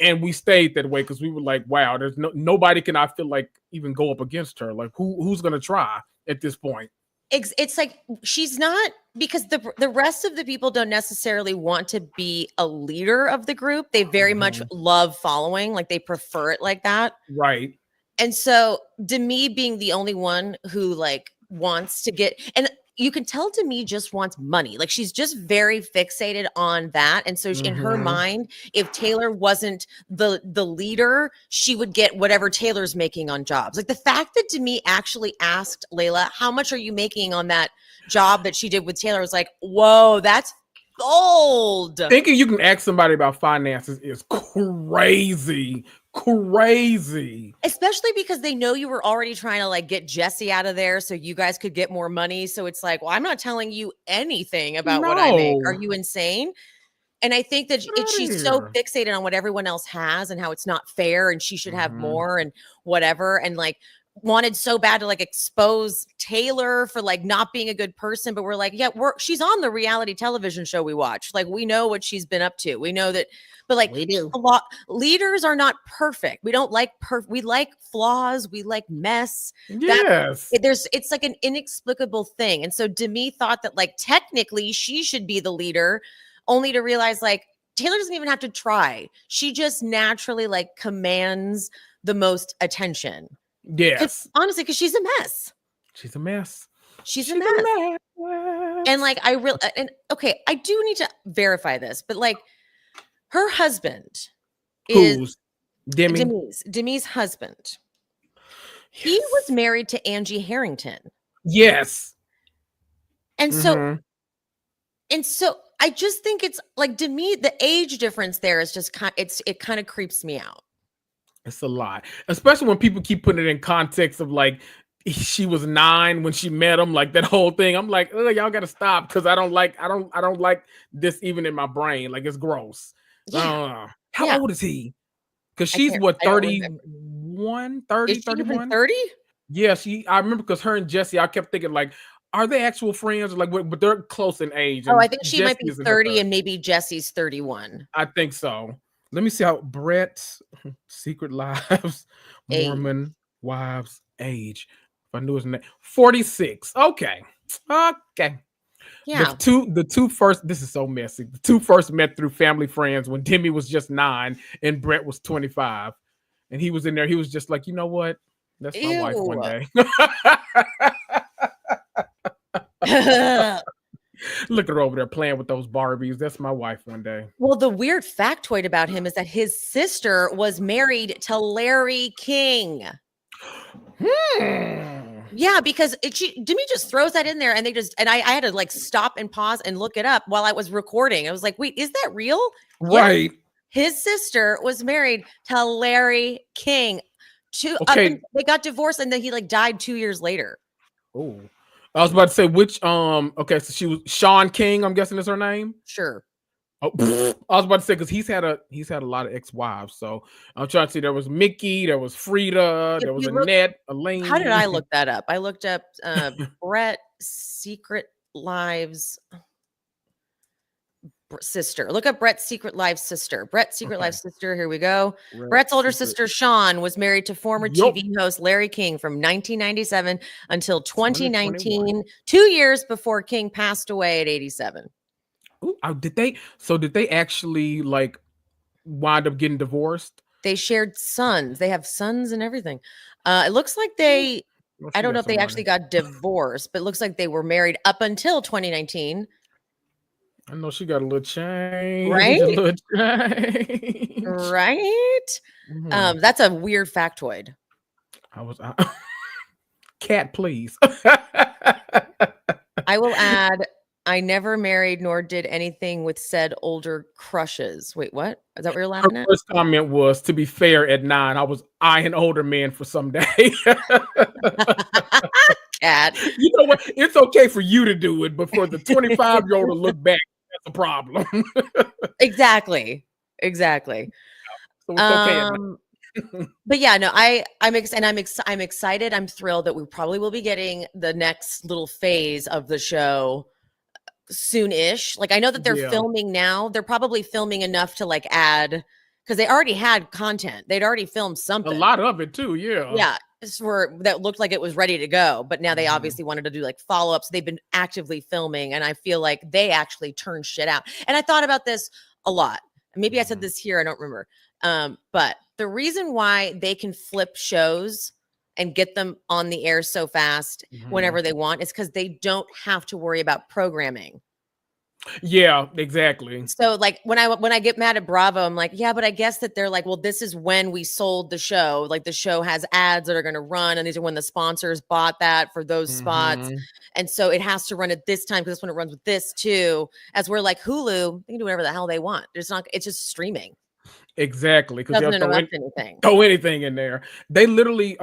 And we stayed that way because we were like, wow, there's nobody can, I feel like, even go up against her. Like who's gonna try at this point? It's like she's not, because the rest of the people don't necessarily want to be a leader of the group. They very much love following, like they prefer it like that. Right. And so Demi being the only one who like wants to get, and you can tell Demi just wants money. Like she's just very fixated on that. And so in her mind, if Taylor wasn't the leader, she would get whatever Taylor's making on jobs. Like the fact that Demi actually asked Layla, how much are you making on that job that she did with Taylor, was like, whoa, that's gold. Thinking you can ask somebody about finances is crazy. Especially because they know you were already trying to like get Jesse out of there so you guys could get more money. So it's like, well, I'm not telling you anything about what I make. Are you insane? And I think that she's so fixated on what everyone else has and how it's not fair and she should have more and whatever. And like wanted so bad to like expose Taylor for like not being a good person. But we're like, yeah, she's on the reality television show we watch. Like we know what she's been up to. We know that. But like we do. A lot leaders are not perfect. We don't like we like flaws. We like mess. Yes. It's like an inexplicable thing. And so Demi thought that like technically she should be the leader, only to realize like Taylor doesn't even have to try. She just naturally like commands the most attention. Yes. Honestly, because she's a mess. She's a mess. She's a mess. And like okay, I do need to verify this, but like her husband is Demi's husband. Yes. He was married to Angie Harrington. Yes. And so I just think it's like Demi, the age difference there is just it kind of creeps me out. It's a lot, especially when people keep putting it in context of like she was 9 when she met him, like that whole thing. I'm like, oh, y'all got to stop because I don't like this even in my brain. Like it's gross. Yeah. How old is he? Because she's what, 31, 30, is she 31? 30? Yeah, I remember because her and Jesse, I kept thinking like, are they actual friends? Like, but they're close in age. Oh, I think she might be 30 and maybe Jesse's 31. I think so. Let me see how Brett's Secret Lives, Mormon Wives age. If I knew his name, 46. Okay. Yeah. The two first. This is so messy. The two first met through family friends when Demi was just 9 and Brett was 25, and he was in there. He was just like, you know what? That's my wife one day. Look at her over there playing with those Barbies. That's my wife one day. Well, the weird factoid about him is that his sister was married to Larry King. Yeah, because Demi just throws that in there, and I had to like stop and pause and look it up while I was recording. I was like, wait, is that real? Right. Yes. His sister was married to Larry King. Okay. They got divorced and then he like died 2 years later. Oh, I was about to say which. Okay, so she was Sean King. I'm guessing is her name. Sure. Oh, I was about to say because he's had a lot of ex-wives. So I'm trying to see. There was Mickey. There was Frida. There was Annette. Elaine. How did I look that up? I looked up Brett Secret Lives sister. Look up Brett's Secret Lives sister. Brett's Secret Lives sister. Here we go. Brett's older sister Sean was married to former TV host Larry King from 1997 until 2019, 2 years before King passed away at 87. Ooh, did they actually like wind up getting divorced? They shared sons. They have sons and everything. It looks like I don't know if they actually got divorced, but it looks like they were married up until 2019. I know she got a little change. Right? Change. Right? Mm-hmm. That's a weird factoid. Cat, please. I will add, I never married nor did anything with said older crushes. Wait, what? Is that what you're laughing at? Her first comment was, to be fair, at 9, I was eyeing older men for some day. Cat. You know what? It's okay for you to do it, but for the 25-year-old to look back, that's a problem. Exactly. So it's okay. But yeah, no, I'm excited. I'm thrilled that we probably will be getting the next little phase of the show soon-ish. Like I know that they're filming now. They're probably filming enough to like add, because they already had content. They'd already filmed something. A lot of it too, yeah. Yeah. That looked like it was ready to go, but now they obviously wanted to do like follow-ups. They've been actively filming, and I feel like they actually turn shit out. And I thought about this a lot. Maybe I said this here, I don't remember. But the reason why they can flip shows and get them on the air so fast whenever they want is because they don't have to worry about programming. Yeah, exactly. So like when I get mad at Bravo, I'm like, yeah, but I guess that they're like, well, this is when we sold the show. Like the show has ads that are going to run, and these are when the sponsors bought that for those spots. And so it has to run at this time because that's when it runs with this too. As we're like Hulu, they can do whatever the hell they want. It's just streaming. Exactly. Because doesn't interrupt anything. Throw anything in there. They literally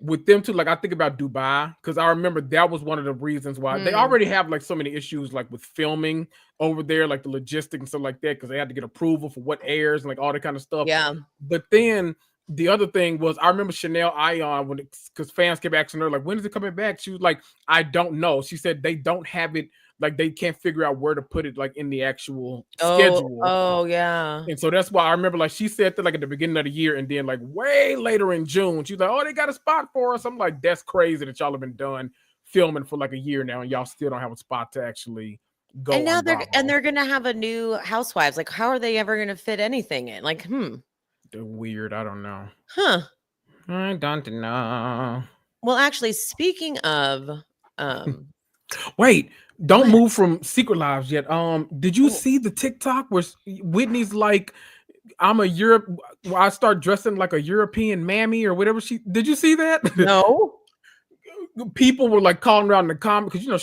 with them too, like I think about Dubai, because I remember that was one of the reasons why they already have like so many issues like with filming over there, like the logistics and stuff like that, because they had to get approval for what airs and like all that kind of stuff. Yeah. But then the other thing was, I remember Chanel Ion, because fans kept asking her like, when is it coming back? She was like, I don't know. She said they don't have it, like they can't figure out where to put it like in the actual schedule. Oh yeah. And so that's why I remember like she said that like at the beginning of the year, and then like way later in June, she's like, oh, they got a spot for us. I'm like, that's crazy that y'all have been done filming for like a year now, and y'all still don't have a spot to actually go. And now they're gonna have a new Housewives. Like, how are they ever gonna fit anything in? Like, They're weird. I don't know. I don't know. Well, actually, speaking of wait, don't move from Secret Lives yet. Did you see the TikTok where Whitney's like, I start dressing like a European mammy or whatever did you see that? No. People were like calling around in the comments, because you know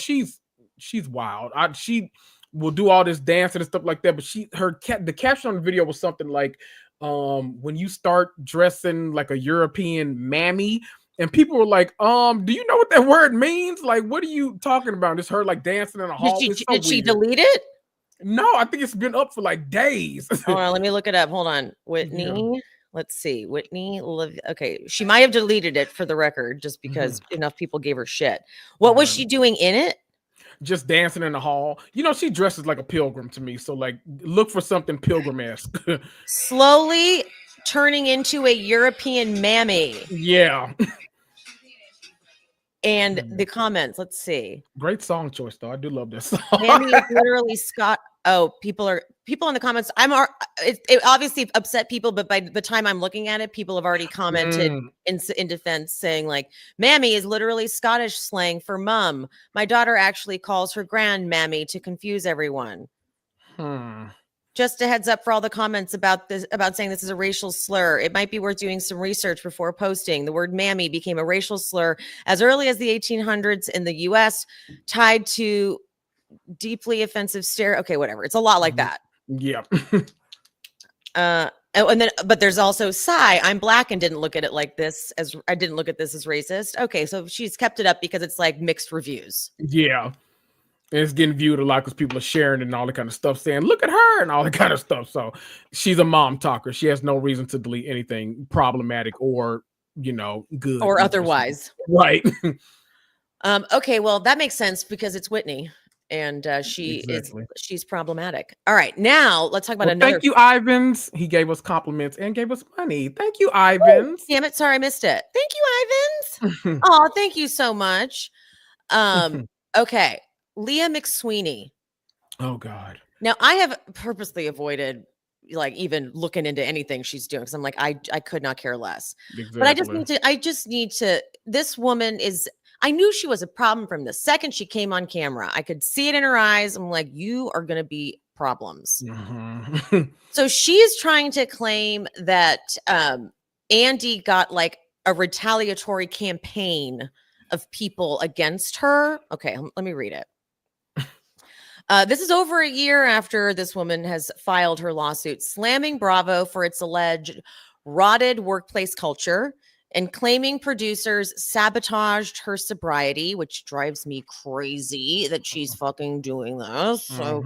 she's wild. She will do all this dancing and stuff like that, but the caption on the video was something like, when you start dressing like a European mammy. And people were like, do you know what that word means? Like, what are you talking about? It's her like dancing in a hall. Did she delete it? No, I think it's been up for like days. Hold on, let me look it up. Hold on. Whitney. Yeah. Let's see. Whitney. Okay. She might have deleted it for the record, just because enough people gave her shit. What was she doing in it? Just dancing in the hall. You know, she dresses like a pilgrim to me. So like, look for something pilgrim-esque. Slowly turning into a European mammy. Yeah. And the comments, let's see. Great song choice, though. I do love this song. Mammy is literally Scott. Oh, people in the comments. It obviously upset people, but by the time I'm looking at it, people have already commented in defense, saying like, "Mammy is literally Scottish slang for mum. My daughter actually calls her grand mammy to confuse everyone." Just a heads up for all the comments about saying this is a racial slur. It might be worth doing some research before posting. The word mammy became a racial slur as early as the 1800s in the U.S., tied to deeply offensive Okay, whatever. It's a lot like that. Yeah. Oh, and then, but there's also Sai. I'm black and didn't look at it like this as I didn't look at this as racist. Okay, so she's kept it up because it's like mixed reviews. Yeah, and it's getting viewed a lot because people are sharing and all that kind of stuff, saying "look at her" and all that kind of stuff. So she's a mom talker. She has no reason to delete anything problematic or good or otherwise. Right. Okay, well that makes sense because it's Whitney. And she's problematic. All right, now let's talk about another. Thank you, Ivans. He gave us compliments and gave us money. Thank you, Ivans. Oh, damn it, sorry I missed it. Thank you, Ivans. Oh, thank you so much. Okay, Leah McSweeney. Oh God. Now I have purposely avoided like even looking into anything she's doing because I'm like I could not care less. Exactly. But I just need to. This woman is. I knew she was a problem from the second she came on camera. I could see it in her eyes. I'm like, you are going to be problems. Mm-hmm. So she's trying to claim that Andy got like a retaliatory campaign of people against her. Okay, let me read it. This is over a year after this woman has filed her lawsuit slamming Bravo for its alleged rotted workplace culture and claiming producers sabotaged her sobriety, which drives me crazy that she's fucking doing this. So,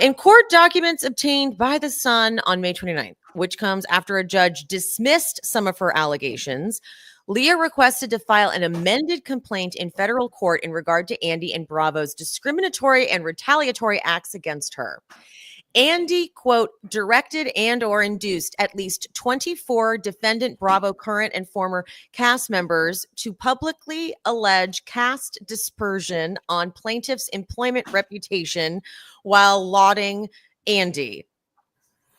in court documents obtained by The Sun on May 29th, which comes after a judge dismissed some of her allegations, Leah requested to file an amended complaint in federal court in regard to Andy and Bravo's discriminatory and retaliatory acts against her. Andy, quote, directed and or induced at least 24 defendant Bravo current and former cast members to publicly allege caste dispersion on plaintiff's employment reputation while lauding Andy.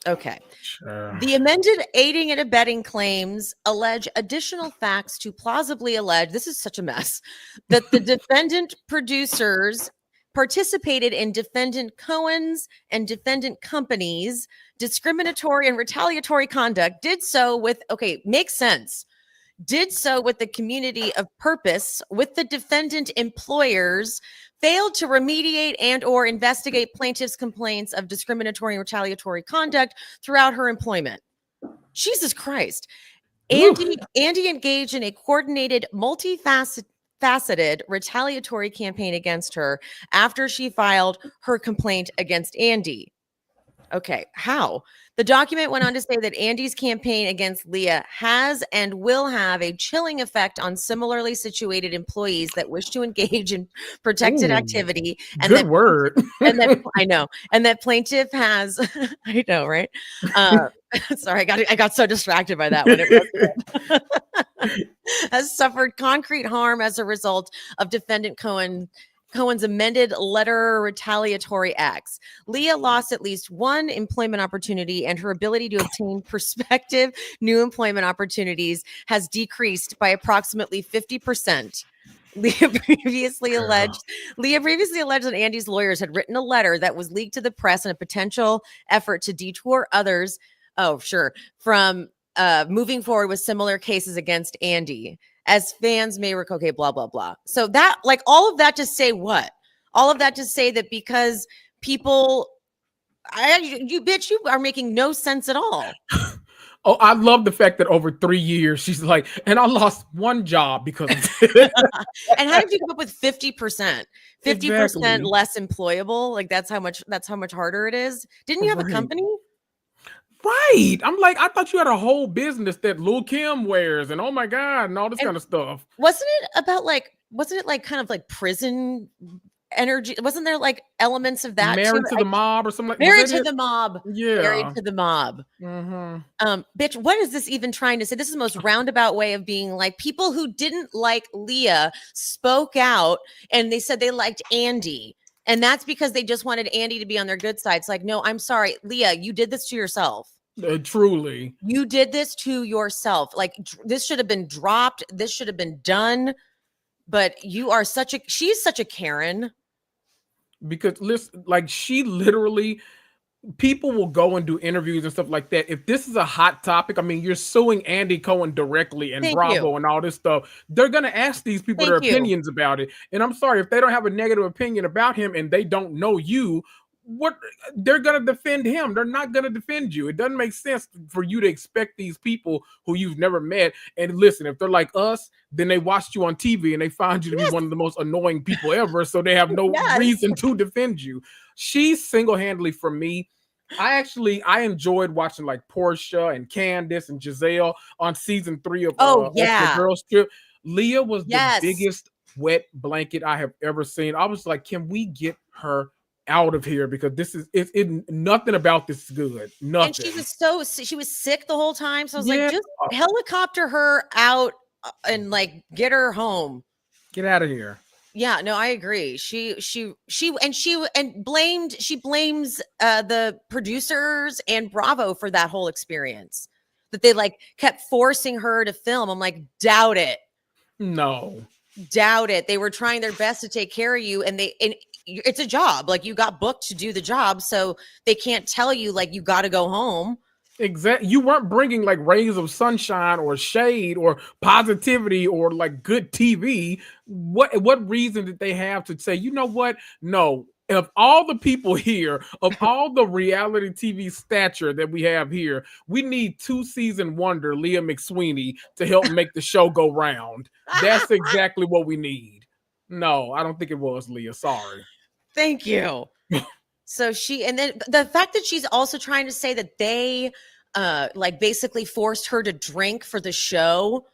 Okay. Sure. The amended aiding and abetting claims allege additional facts to plausibly allege, this is such a mess, that the defendant producers participated in defendant Cohen's and defendant companies' discriminatory and retaliatory conduct, did so with, okay, makes sense, did so with the community of purpose, with the defendant employers, failed to remediate and or investigate plaintiff's complaints of discriminatory and retaliatory conduct throughout her employment. Jesus Christ. Andy engaged in a coordinated, multifaceted retaliatory campaign against her after she filed her complaint against Andy. Okay, how? The document went on to say that Andy's campaign against Leah has and will have a chilling effect on similarly situated employees that wish to engage in protected activity. And good word. And that I know. And that plaintiff has, I know, right? Sorry, I got so distracted by that when it was has suffered concrete harm as a result of defendant Cohen's amended letter retaliatory acts. Leah lost at least one employment opportunity, and her ability to obtain prospective new employment opportunities has decreased by approximately 50%. Leah previously alleged that Andy's lawyers had written a letter that was leaked to the press in a potential effort to detour others, from moving forward with similar cases against Andy. As fans may recall, okay, blah, blah, blah. So that, like, all of that to say what? All of that to say that because people, you are making no sense at all. Oh, I love the fact that over 3 years, she's like, and I lost one job because of it. And how did you come up with 50%? 50% less employable? Like that's how much harder it is. Didn't you have a company? Right. I'm like, I thought you had a whole business that Lil Kim wears and oh my God, and all this kind of stuff. Wasn't it like kind of like prison energy? Wasn't there like elements of that? Married to the mob or something like that? Married to the mob. Yeah. Married to the mob. Mm-hmm. Bitch, what is this even trying to say? This is the most roundabout way of being like people who didn't like Leah spoke out and they said they liked Andy. And that's because they just wanted Andy to be on their good side. It's like, no, I'm sorry, Leah, you did this to yourself. Truly. You did this to yourself. Like this should have been dropped. This should have been done. But she's such a Karen. Because listen, like she literally, people will go and do interviews and stuff like that. If this is a hot topic, I mean, you're suing Andy Cohen directly and Bravo and all this stuff. They're going to ask these people their opinions about it. And I'm sorry, if they don't have a negative opinion about him and they don't know you, what they're going to defend him. They're not going to defend you. It doesn't make sense for you to expect these people who you've never met. And listen, if they're like us, then they watched you on TV and they found you to be one of the most annoying people ever. So they have no reason to defend you. She's single-handedly, for me, I enjoyed watching like Portia and Candace and Giselle on season 3 of the Girls Trip. Leah was the biggest wet blanket I have ever seen. I was like, can we get her out of here, because this is nothing about this is good. Nothing. And she was sick the whole time. So I was like, just helicopter her out and like get her home. Get out of here. Yeah, no, I agree. She blames the producers and Bravo for that whole experience, that they like kept forcing her to film. I'm like, doubt it. No. Doubt it. They were trying their best to take care of you, and it's a job. Like, you got booked to do the job, so they can't tell you like you got to go home. Exactly. You weren't bringing like rays of sunshine or shade or positivity or like good TV. What reason did they have to say, you know what? No. Of all the people here, of all the reality TV stature that we have here, we need 2-season wonder Leah McSweeney to help make the show go round. That's exactly what we need. No, I don't think it was Leah. Sorry. Thank you. So and then the fact that she's also trying to say that they like basically forced her to drink for the show,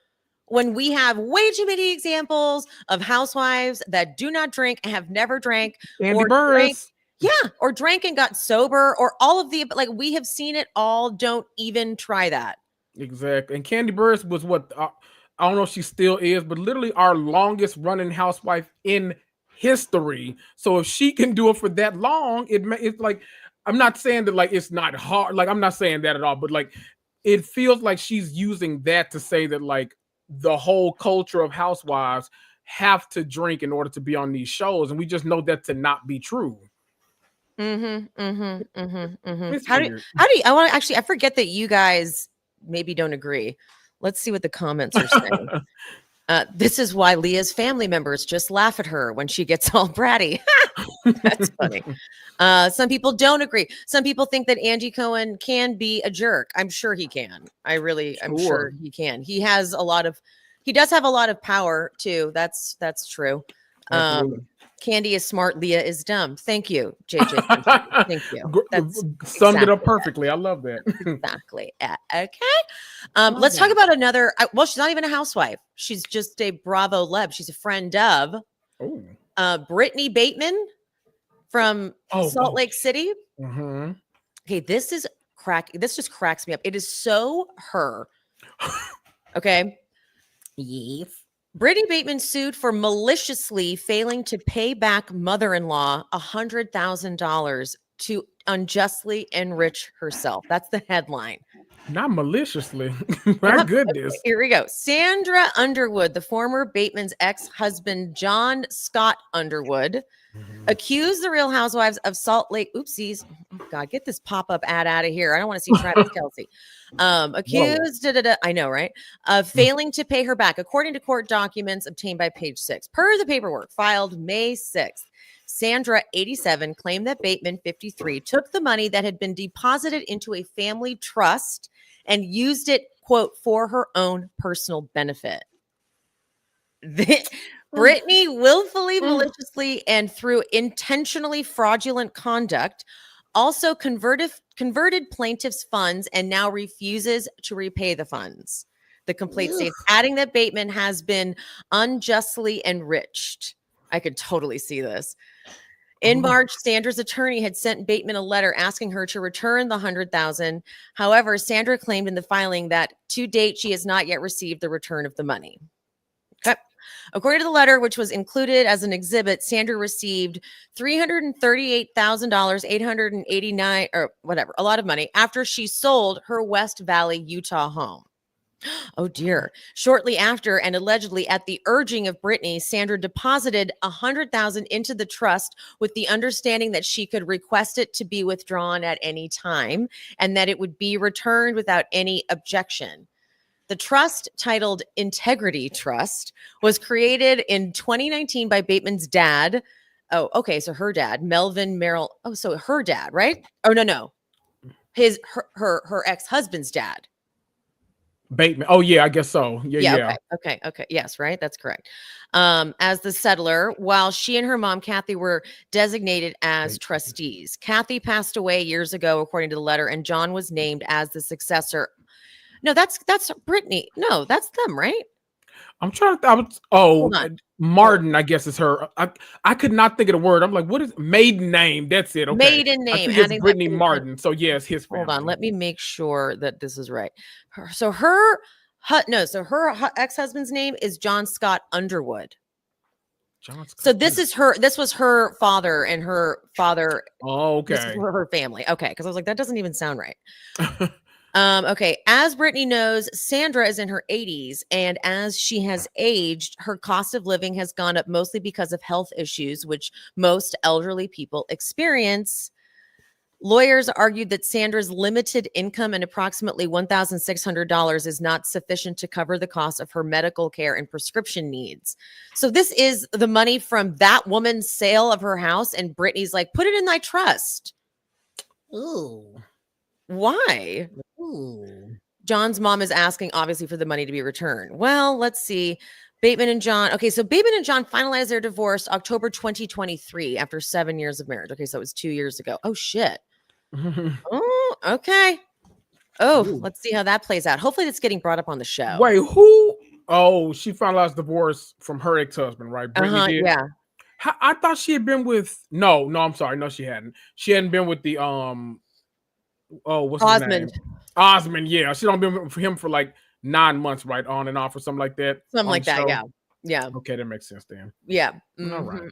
when we have way too many examples of housewives that do not drink and have never drank. Andy Burris. Or drank and got sober, or all of the, like, we have seen it all. Don't even try that. Exactly. And Kandi Burruss was what, I don't know if she still is, but literally our longest running housewife in history. So if she can do it for that long, it's like, I'm not saying that like it's not hard. Like, I'm not saying that at all, but like it feels like she's using that to say that like the whole culture of housewives have to drink in order to be on these shows, and we just know that to not be true. How do you, I forget that you guys maybe don't agree. Let's see what the comments are saying. This is why Leah's family members just laugh at her when she gets all bratty. That's funny. Some people don't agree. Some people think that Andy Cohen can be a jerk. I'm sure he can. I'm sure he can. He does have a lot of power too. That's true. Candy is smart. Leah is dumb. Thank you, JJ. Thank you. That's summed it up perfectly. I love that. Exactly. Okay. Let's talk about another. Well, she's not even a housewife. She's just a Bravo leb. She's a friend of Brittani Bateman from Salt Lake City. Mm-hmm. Okay, this just cracks me up. It is so her. Okay. Yes. Brittani Bateman sued for maliciously failing to pay back mother-in-law $100,000 to unjustly enrich herself. That's the headline. Not maliciously. My goodness. Okay, here we go. Sandra Underwood, the former Bateman's ex-husband, John Scott Underwood, accused the Real Housewives of Salt Lake. Oopsies. Oh, God, get this pop-up ad out of here. I don't want to see Travis Kelce. I know, right? Of failing to pay her back, according to court documents obtained by Page 6. Per the paperwork filed May 6th, Sandra, 87, claimed that Bateman, 53, took the money that had been deposited into a family trust and used it, quote, for her own personal benefit. Brittany willfully, maliciously, and through intentionally fraudulent conduct also converted plaintiff's funds and now refuses to repay the funds. The complaint states, adding that Bateman has been unjustly enriched. I could totally see this. In March, Sandra's attorney had sent Bateman a letter asking her to return the $100,000. However, Sandra claimed in the filing that to date, she has not yet received the return of the money. Okay. According to the letter, which was included as an exhibit, Sandra received $338,000, 889 or whatever, a lot of money, after she sold her West Valley, Utah home. Oh dear. Shortly after, and allegedly at the urging of Brittany, Sandra deposited $100,000 into the trust with the understanding that she could request it to be withdrawn at any time and that it would be returned without any objection. The trust, titled Integrity Trust, was created in 2019 by Bateman's dad, Oh, okay. So her dad, Melvin Merrill. Oh, so her dad, right? Oh, no. Her ex-husband's dad. Bateman. Oh yeah, I guess so. Yeah. Okay. Yes, right. That's correct. As the settler, while she and her mom, Kathy, were designated as trustees. Kathy passed away years ago, according to the letter, and John was named as the successor. No, that's Brittany. No, that's them, right? I'm trying to. Martin, I guess is her. I could not think of the word. I'm like, what is maiden name? That's it. Okay. Maiden name. I think it's Brittany Martin. So yes, his family. Hold on, let me make sure that this is right. Her ex-husband's name is John Scott Underwood. So this was her father and her father. Oh, okay. This is her family. Okay, because I was like, that doesn't even sound right. Okay, as Brittany knows, Sandra is in her 80s, and as she has aged, her cost of living has gone up mostly because of health issues, which most elderly people experience. Lawyers argued that Sandra's limited income and approximately $1,600 is not sufficient to cover the cost of her medical care and prescription needs. So this is the money from that woman's sale of her house, and Brittany's like, put it in thy trust. Ooh. Why? Ooh. John's mom is asking, obviously, for the money to be returned. Well, let's see. Bateman and John. Okay, so Bateman and John finalized their divorce October 2023 after 7 years of marriage. Okay, so it was 2 years ago. Oh, shit. Oh, okay. Oh, let's see how that plays out. Hopefully that's getting brought up on the show. Wait, who? Oh, she finalized divorce from her ex-husband, right? Brittany did? Yeah. I thought she had been with no, I'm sorry. No, she hadn't. She hadn't been with the what's his name? Osmond, yeah. She don't been with him for like 9 months, right? On and off or something like that. Something like that, yeah. Yeah. Okay, that makes sense then. Yeah. All right.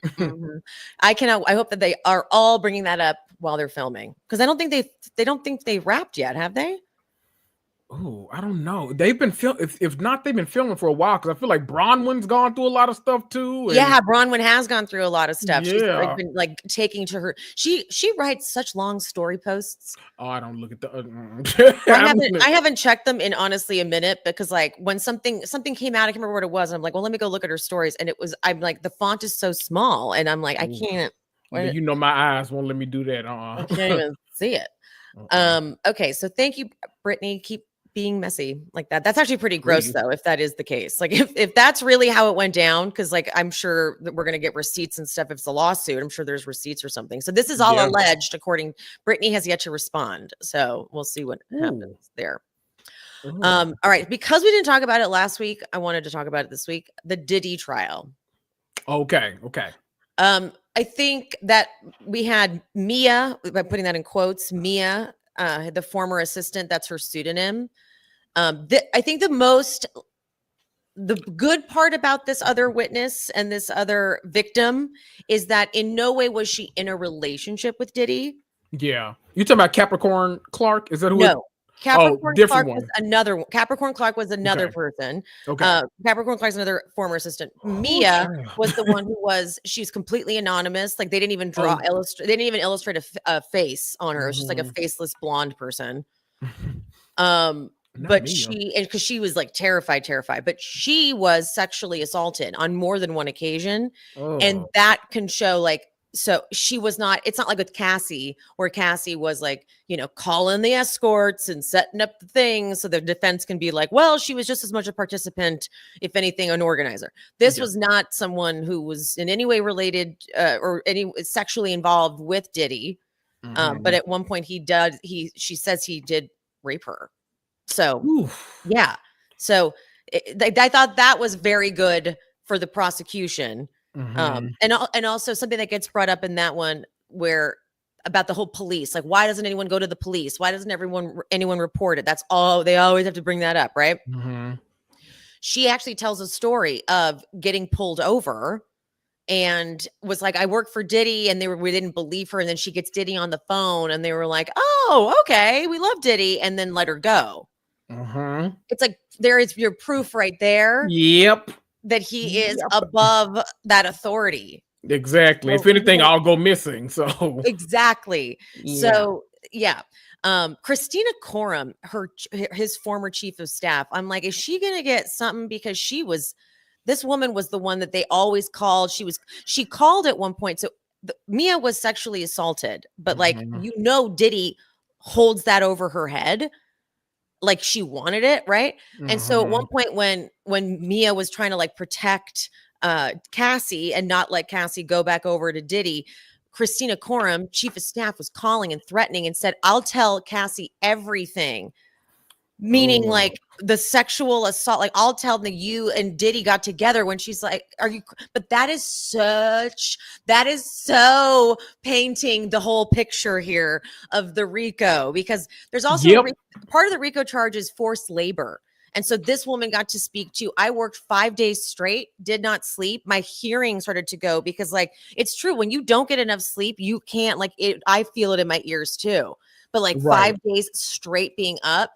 I hope that they are all bringing that up while they're filming, because I don't think they wrapped yet, have they? Oh, I don't know. They've been if not, they've been filming for a while, because I feel like Bronwyn's gone through a lot of stuff too. Yeah, Bronwyn has gone through a lot of stuff. Yeah. She's been like taking to her. She writes such long story posts. Oh, I don't look at the. I haven't checked them in honestly a minute, because like when something came out, I can't remember what it was. And I'm like, well, let me go look at her stories, and I'm like, the font is so small, and I'm like, I can't. You know, my eyes won't let me do that. I can't even see it. Okay, so thank you, Brittany. Keep being messy like that. That's actually pretty gross, though, if that is the case. Like if that's really how it went down, because like I'm sure that we're gonna get receipts and stuff if it's a lawsuit. I'm sure there's receipts or something. So this is all alleged, according. Brittany has yet to respond, so we'll see what happens there. All right, because we didn't talk about it last week, I wanted to talk about it this week. The Diddy trial. Okay. I think that we had Mia, by putting that in quotes, Mia, the former assistant, that's her pseudonym. I think the good part about this other witness and this other victim is that in no way was she in a relationship with Diddy. Yeah. You talking about Capricorn Clark? Is that who? No. Capricorn Clark one. was another one. Capricorn Clark was another person. Okay. Capricorn Clark's another former assistant. Mia was the one she's completely anonymous. Like they didn't even they didn't even illustrate a face on her. It was just like a faceless blonde person. But because she was like terrified, but she was sexually assaulted on more than one occasion. And that can show like, so she was not, it's not like with Cassie, where Cassie was like, calling the escorts and setting up the things. So the defense can be like, well, she was just as much a participant, if anything, an organizer. This was not someone who was in any way related or any sexually involved with Diddy. But at one point she says he did rape her. So, yeah. So I thought that was very good for the prosecution. And also something that gets brought up in that one where about the whole police, like why doesn't anyone go to the police? Why doesn't anyone report it? That's all, they always have to bring that up, right? She actually tells a story of getting pulled over and was like, I work for Diddy, and we didn't believe her, and then she gets Diddy on the phone and they were like, oh, okay, we love Diddy, and then let her go. It's like there is your proof right there. Yep. That he is above that authority. Exactly. So, if anything, I'll go missing. So exactly. Yeah. So yeah. Christina Coram, his former chief of staff. I'm like, is she gonna get something? Because this woman was the one that they always called. She called at one point. So Mia was sexually assaulted, but like, Diddy holds that over her head. Like she wanted it, right? And so at one point when Mia was trying to like protect Cassie and not let Cassie go back over to Diddy, Christina Coram, chief of staff, was calling and threatening and said, I'll tell Cassie everything. Meaning like the sexual assault, like I'll tell them that you and Diddy got together, when she's like, are you, but that is so painting the whole picture here of the RICO, because there's also part of the RICO charge is forced labor. And so this woman got to speak to, I worked 5 days straight, did not sleep. My hearing started to go because like, it's true. When you don't get enough sleep, you can't like it. I feel it in my ears too, but like 5 days straight being up.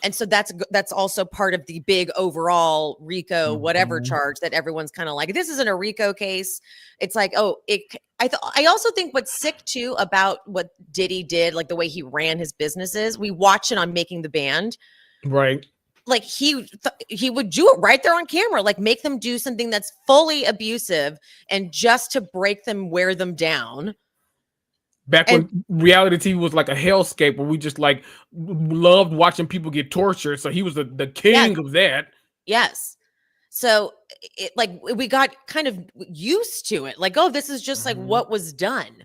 And so that's also part of the big overall RICO whatever charge that everyone's kind of like, this isn't a RICO case. It's like, I also think what's sick too about what Diddy did, like the way he ran his businesses, we watch it on Making the Band. Right. Like he would do it right there on camera, like make them do something that's fully abusive and just to break them, wear them down. Back when reality TV was like a hellscape where we just like loved watching people get tortured. So he was the king of that. Yes. So it, like we got kind of used to it. Like, oh, this is just like what was done.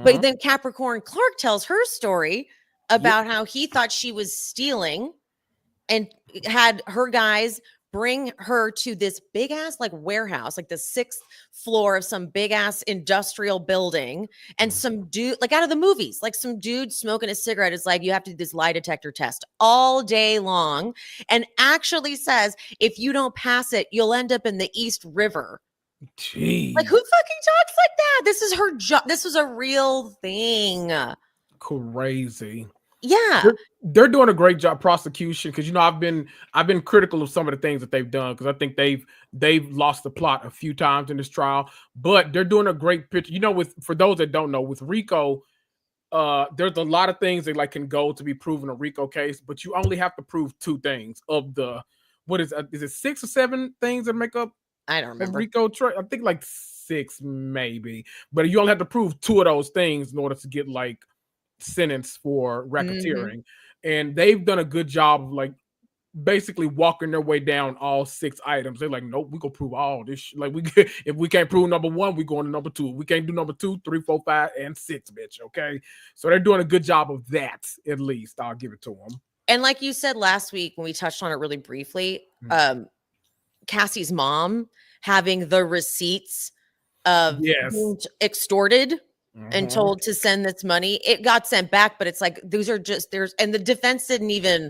But then Capricorn Clark tells her story about how he thought she was stealing and had her guys bring her to this big ass like warehouse, like the 6th floor of some big ass industrial building. And some dude, like out of the movies, like some dude smoking a cigarette is like, you have to do this lie detector test all day long. And actually says, if you don't pass it, you'll end up in the East River. Jeez. Like who fucking talks like that? This is her job. This was a real thing. Crazy. Yeah. They're doing a great job prosecution, because I've been critical of some of the things that they've done, because I think they've lost the plot a few times in this trial, but they're doing a great picture. For those that don't know, with RICO, there's a lot of things that like can go to be proven a RICO case, but you only have to prove 2 things of the is it 6 or 7 things that make up? I don't remember. RICO I think like 6 maybe, but you only have to prove 2 of those things in order to get like sentenced for racketeering. And they've done a good job of like basically walking their way down all 6 items. They're like, nope, we gonna prove all this. Like if we can't prove number 1, we going to number 2. We can't do number 2, 3, 4, 5, and 6, bitch. Okay, so they're doing a good job of that. At least I'll give it to them. And like you said last week when we touched on it really briefly, Cassie's mom having the receipts of being extorted and told to send this money, it got sent back, but it's like, these are just and the defense didn't even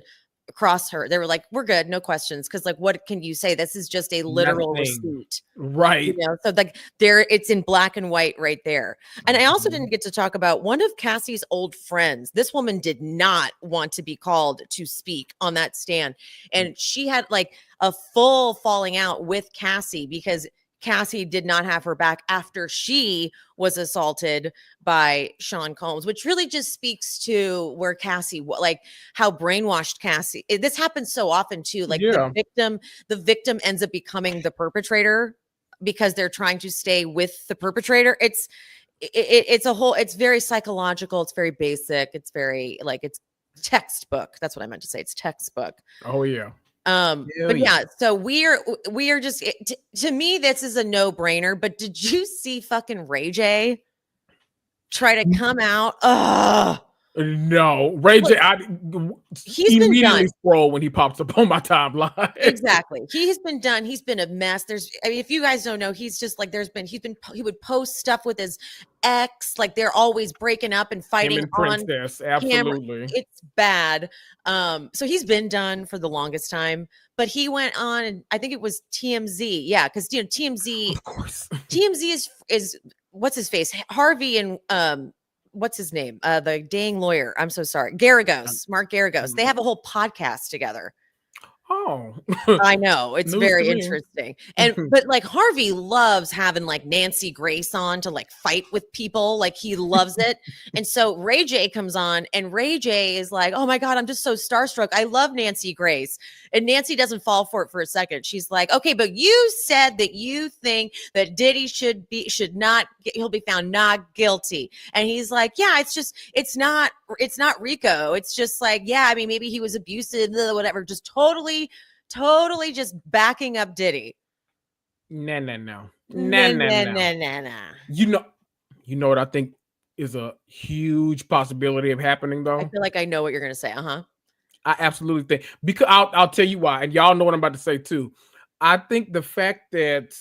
cross her. They were like, we're good, no questions, because like, what can you say? This is just a literal receipt, right? So like it's in black and white right there. And I also didn't get to talk about one of Cassie's old friends. This woman did not want to be called to speak on that stand, and she had like a full falling out with Cassie because Cassie did not have her back after she was assaulted by Sean Combs, which really just speaks to where Cassie, like how brainwashed Cassie. This happens so often too. Like the victim ends up becoming the perpetrator because they're trying to stay with the perpetrator. It's very psychological. It's very basic. It's very like, it's textbook. That's what I meant to say. It's textbook. Oh yeah. But yeah, so we are just to me, this is a no-brainer. But did you see fucking Ray J try to come out? No, Ray J. He's immediately scroll when he pops up on my timeline. Exactly, he's been done. He's been a mess. If you guys don't know, he's just like he would post stuff with his ex, like they're always breaking up and fighting on Princess. Absolutely, camera. It's bad. So he's been done for the longest time, but he went on, and I think it was TMZ. Yeah, because TMZ, of course, TMZ is what's his face, Harvey and what's his name? The dang lawyer. I'm so sorry. Garagos, Mark Garagos. They have a whole podcast together. Oh, I know. It's very interesting. But like Harvey loves having like Nancy Grace on to like fight with people. Like he loves it. And so Ray J comes on and Ray J is like, oh my God, I'm just so starstruck. I love Nancy Grace. And Nancy doesn't fall for it for a second. She's like, okay, but you said that you think that Diddy he'll be found not guilty. And he's like, yeah, it's not RICO. It's just like, yeah, I mean, maybe he was abusive, whatever. Just totally just backing up Diddy. No. Nah. You know what I think is a huge possibility of happening, though? I feel like I know what you're going to say. I absolutely think, because I'll tell you why, and y'all know what I'm about to say too. I think the fact that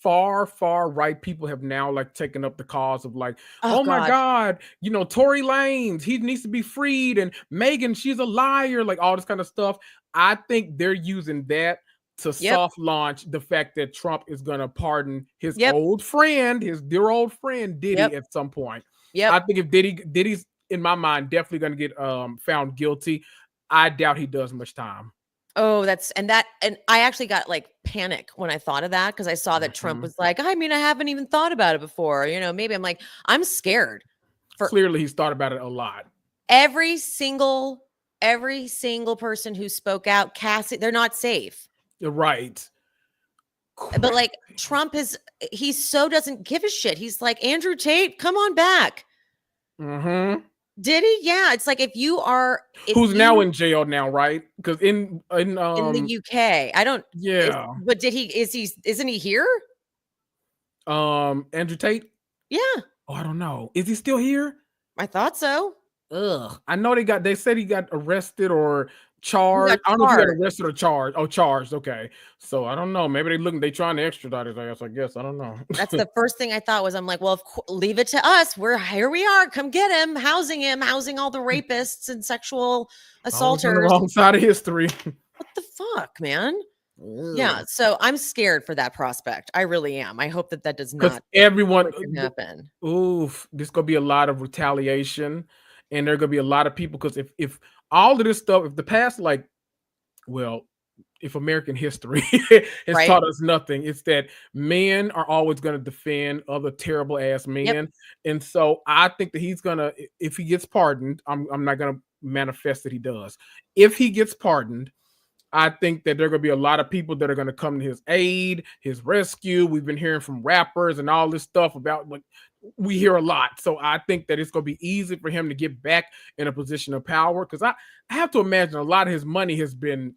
far right people have now like taken up the cause of like, oh my God, you know, Tory Lanez, he needs to be freed, and Megan, she's a liar, like all this kind of stuff. I think they're using that to soft launch the fact that Trump is going to pardon his old friend, his dear old friend Diddy at some point. I think if Diddy's in my mind definitely going to get found guilty. I doubt he does much time. Oh, and I actually got like panic when I thought of that, because I saw that Trump was like, I mean, I haven't even thought about it before. You know, maybe I'm scared. Clearly he's thought about it a lot. Every single person who spoke out, Cassie, they're not safe. You're right. But like Trump he so doesn't give a shit. He's like, Andrew Tate, come on back. Did he? Yeah. It's like who's now in jail now, right? Because in the UK, I don't. Yeah. But isn't he here? Andrew Tate. Yeah. Oh, I don't know. Is he still here? I thought so. Ugh. I know they said he got arrested or charged. I don't know if he got arrested or charged. Oh, charged. Okay. So I don't know. Maybe they trying to extradite his ass, I guess. I don't know. That's the first thing I thought was, I'm like, well, leave it to us. Here we are. Come get him, housing all the rapists and sexual assaulters. On the wrong side of history. What the fuck, man? Yeah. So I'm scared for that prospect. I really am. I hope that does not happen. Oof. There's going to be a lot of retaliation, and there are going to be a lot of people, because if all of this stuff, if the past, like, well, if American history has taught us nothing, it's that men are always going to defend other terrible ass men. And so I think that he's going to, if he gets pardoned, I'm not going to manifest that he does. If he gets pardoned, I think that there are going to be a lot of people that are going to come to his aid, his rescue. We've been hearing from rappers and all this stuff about, like, we hear a lot. So I think that it's going to be easy for him to get back in a position of power, because I have to imagine a lot of his money has been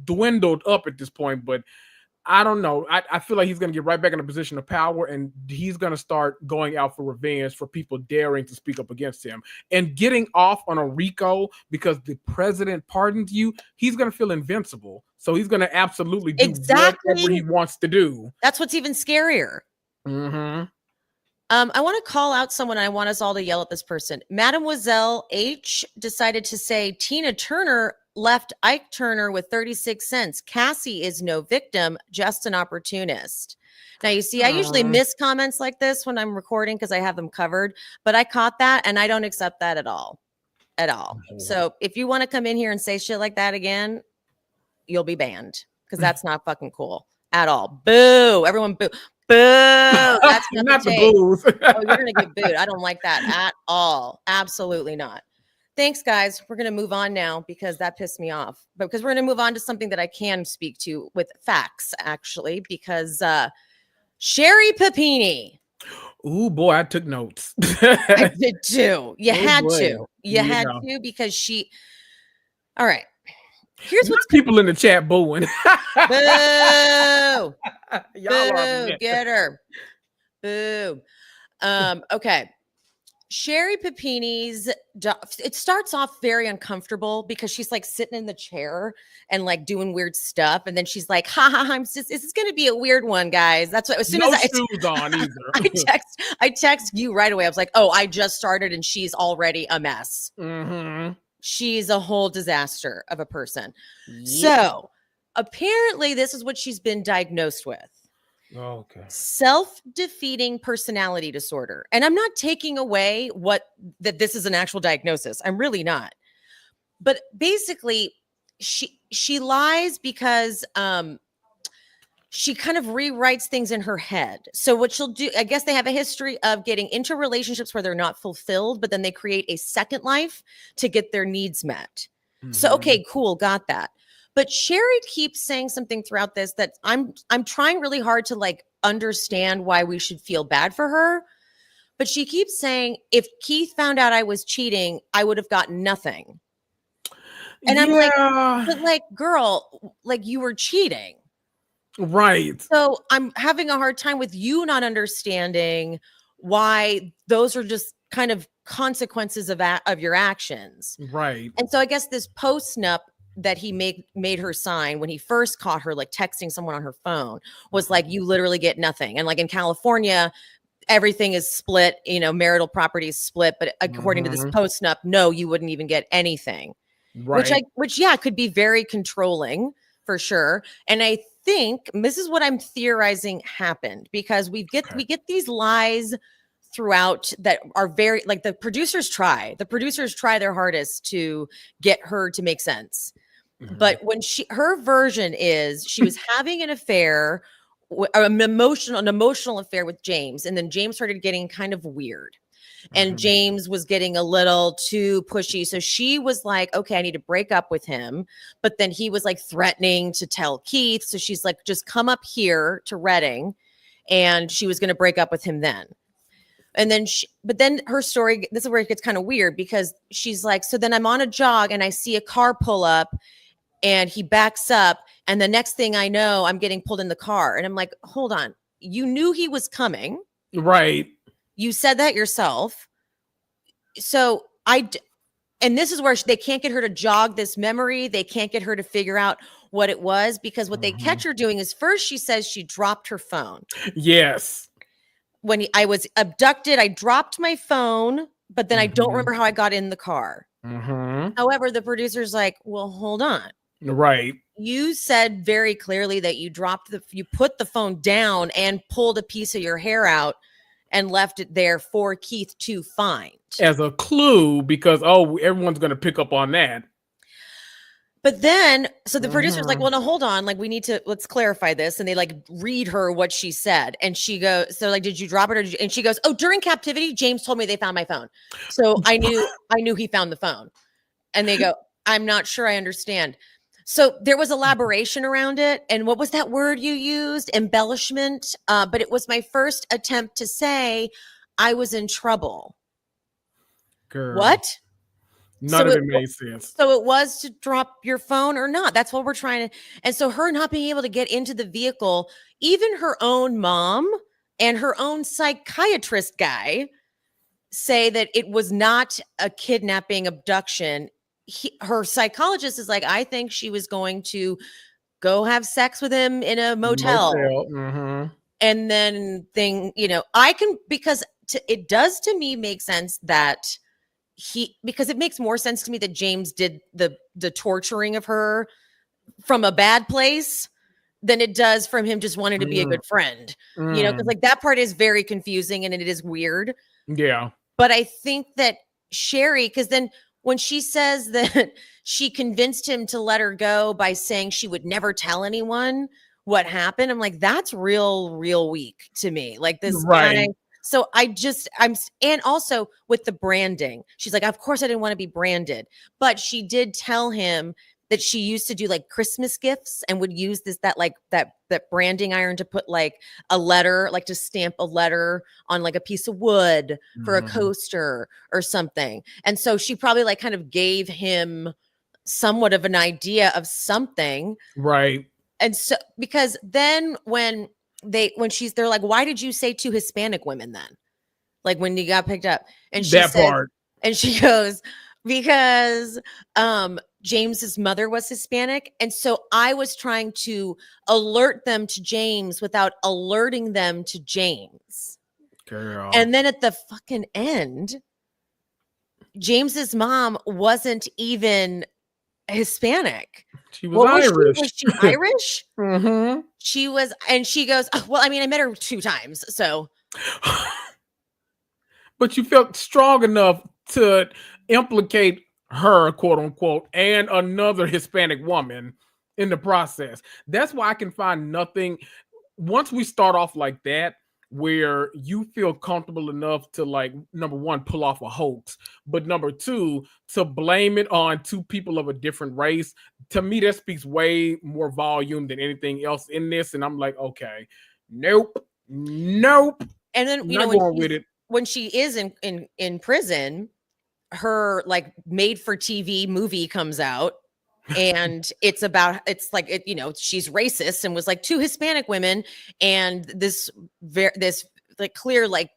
dwindled up at this point, but I don't know. I feel like he's going to get right back in a position of power, and he's going to start going out for revenge for people daring to speak up against him and getting off on a RICO because the president pardoned you. He's going to feel invincible. So he's going to absolutely do whatever he wants to do. That's what's even scarier. I want to call out someone. I want us all to yell at this person. Mademoiselle H decided to say Tina Turner left Ike Turner with 36 cents. Cassie is no victim, just an opportunist. Now, you see, I usually miss comments like this when I'm recording because I have them covered, but I caught that and I don't accept that at all. So if you want to come in here and say shit like that again, you'll be banned, because that's not fucking cool at all. Boo. Everyone boo. Boo. That's not the boos. Oh, you're going to get booed. I don't like that at all. Absolutely not. Thanks, guys. We're going to move on now because that pissed me off. But because we're going to move on to something that I can speak to with facts, actually, because Sherri Papini. Ooh, boy, I took notes. I did too. You had to, because she. All right. Here's what people in the chat booing. Boo. Boo. Get her. Boo. Okay. Sherri Papini's, it starts off very uncomfortable because she's like sitting in the chair and like doing weird stuff. And then she's like, this is going to be a weird one, guys. That's what, as soon as shoes on either. I text you right away. I was like, oh, I just started and she's already a mess. She's a whole disaster of a person. So apparently this is what she's been diagnosed with. Okay. Self-defeating personality disorder. And I'm not taking away that this is an actual diagnosis. I'm really not. But basically, she lies because she kind of rewrites things in her head. So what she'll do, I guess they have a history of getting into relationships where they're not fulfilled, but then they create a second life to get their needs met. So, okay, cool, got that. But Sherri keeps saying something throughout this that I'm trying really hard to like understand why we should feel bad for her. But she keeps saying, if Keith found out I was cheating, I would have gotten nothing. And I'm like, but like, girl, like you were cheating. Right. So I'm having a hard time with you not understanding why those are just kind of consequences of your actions. Right. And so I guess this post-nup that he made her sign when he first caught her like texting someone on her phone was like, you literally get nothing. And like in California, everything is split, you know, marital property is split. But according to this post-nup, no, you wouldn't even get anything. Right. Which yeah, could be very controlling for sure. And I think this is what I'm theorizing happened, because we get these lies throughout that are very like the producers try their hardest to get her to make sense. But when her version is she was having an affair, an emotional affair with James, and then James started getting kind of weird. And James was getting a little too pushy. So she was like, okay, I need to break up with him. But then he was like threatening to tell Keith. So she's like, just come up here to Reading. And she was going to break up with him then. And then, but then her story, this is where it gets kind of weird, because she's like, so then I'm on a jog and I see a car pull up and he backs up. And the next thing I know, I'm getting pulled in the car. And I'm like, hold on. You knew he was coming. Right. You said that yourself. So and this is where they can't get her to jog this memory. They can't get her to figure out what it was, because what they catch her doing is first she says she dropped her phone. Yes. When I was abducted, I dropped my phone, but then I don't remember how I got in the car. However, the producer's like, well, hold on. Right. You said very clearly that you put the phone down and pulled a piece of your hair out and left it there for Keith to find. As a clue, because, everyone's going to pick up on that. But then, so the producer's like, well, no, hold on. Like, let's clarify this. And they like read her what she said. And she goes, so like, did you drop it? And she goes, oh, during captivity, James told me they found my phone. So I knew he found the phone. And they go, I'm not sure I understand. So there was elaboration around it. And what was that word you used? Embellishment. But it was my first attempt to say I was in trouble. Girl. What? None of it made sense. So it was to drop your phone or not. That's what we're trying to. And so her not being able to get into the vehicle, even her own mom and her own psychiatrist guy say that it was not a kidnapping abduction. Her psychologist is like, I think she was going to go have sex with him in a motel. And then because it does to me make sense that because it makes more sense to me that James did the torturing of her from a bad place than it does from him just wanting to be a good friend. You know, because like that part is very confusing and it is weird. Yeah. But I think that Sherri, because then when she says that she convinced him to let her go by saying she would never tell anyone what happened, I'm like, that's real weak to me. Like this guy. So and also with the branding, she's like, of course I didn't want to be branded, but she did tell him that she used to do like Christmas gifts and would use that branding iron to put like a letter, like to stamp a letter on like a piece of wood for a coaster or something. And so she probably like kind of gave him somewhat of an idea of something. Right. And so, because then they're like, why did you say 2 Hispanic women then? Like when you got picked up, and she and she goes, because James's mother was Hispanic. And so I was trying to alert them to James without alerting them to James. Girl. And then at the fucking end, James's mom wasn't even Hispanic. She was Irish. Was she Irish? She was, and she goes, oh, well, I mean, I met her 2 times, so. But you felt strong enough to implicate her, quote unquote, and another Hispanic woman in the process. That's why I can find nothing. Once we start off like that, where you feel comfortable enough to, like, number one, pull off a hoax, but number two, to blame it on two people of a different race. To me, that speaks way more volume than anything else in this. And I'm like, okay, nope. And then, not going with it. When she is in prison, her like made for TV movie comes out. And it's like she's racist and was like 2 Hispanic women and this like clear, like,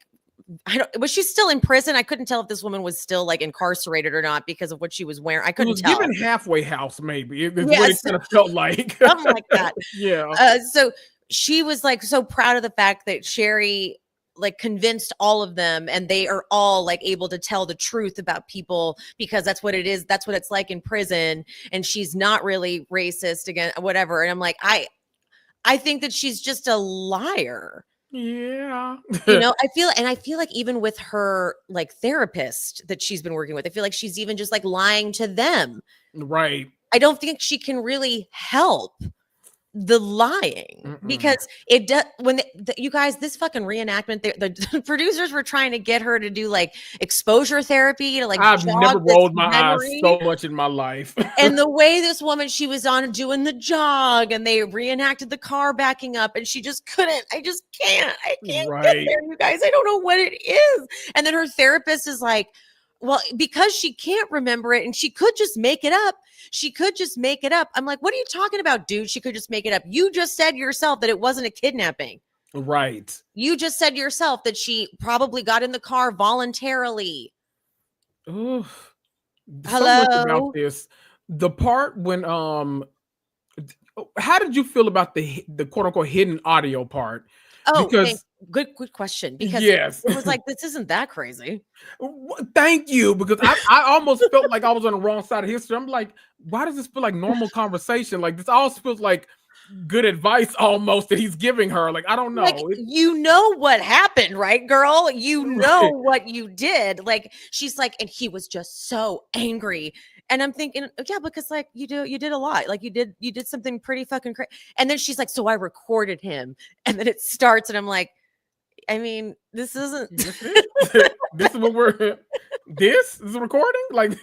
was she still in prison? I couldn't tell if this woman was still like incarcerated or not because of what she was wearing. I couldn't tell. Given halfway house, maybe. It's what it kind of felt like. Something like that. Yeah. So she was like so proud of the fact that Sherri like convinced all of them and they are all like able to tell the truth about people because that's what it is. That's what it's like in prison. And she's not really racist again, whatever. And I'm like, I think that she's just a liar. Yeah. I feel like even with her like therapist that she's been working with, I feel like she's even just like lying to them. Right. I don't think she can really help the lying because it does when you guys, this fucking reenactment, the producers were trying to get her to do like exposure therapy to like I've never rolled my eyes so much in my life. And the way this woman, she was on doing the jog and they reenacted the car backing up and she just couldn't. I can't get there, you guys. I don't know what it is. And then her therapist is like, well, because she can't remember it and she could just make it up. I'm like, what are you talking about, dude? She could just make it up. You just said yourself that it wasn't a kidnapping. Right. You just said yourself that she probably got in the car voluntarily. Ooh. Hello. So much about this. The part when how did you feel about the quote unquote hidden audio part? Oh, because good question. Because yes, it was like, this isn't that crazy. Thank you, because I almost felt like I was on the wrong side of history. I'm like, why does this feel like normal conversation? Like this all feels like good advice almost that he's giving her. Like, I don't know. Like, you know what happened, right, girl? You know what you did. Like, she's like, and he was just so angry. And I'm thinking, yeah, because like you did a lot. Like you did something pretty fucking crazy. And then she's like, so I recorded him. And then it starts, and I'm like, I mean, this isn't. This is what we're. This is a recording. Like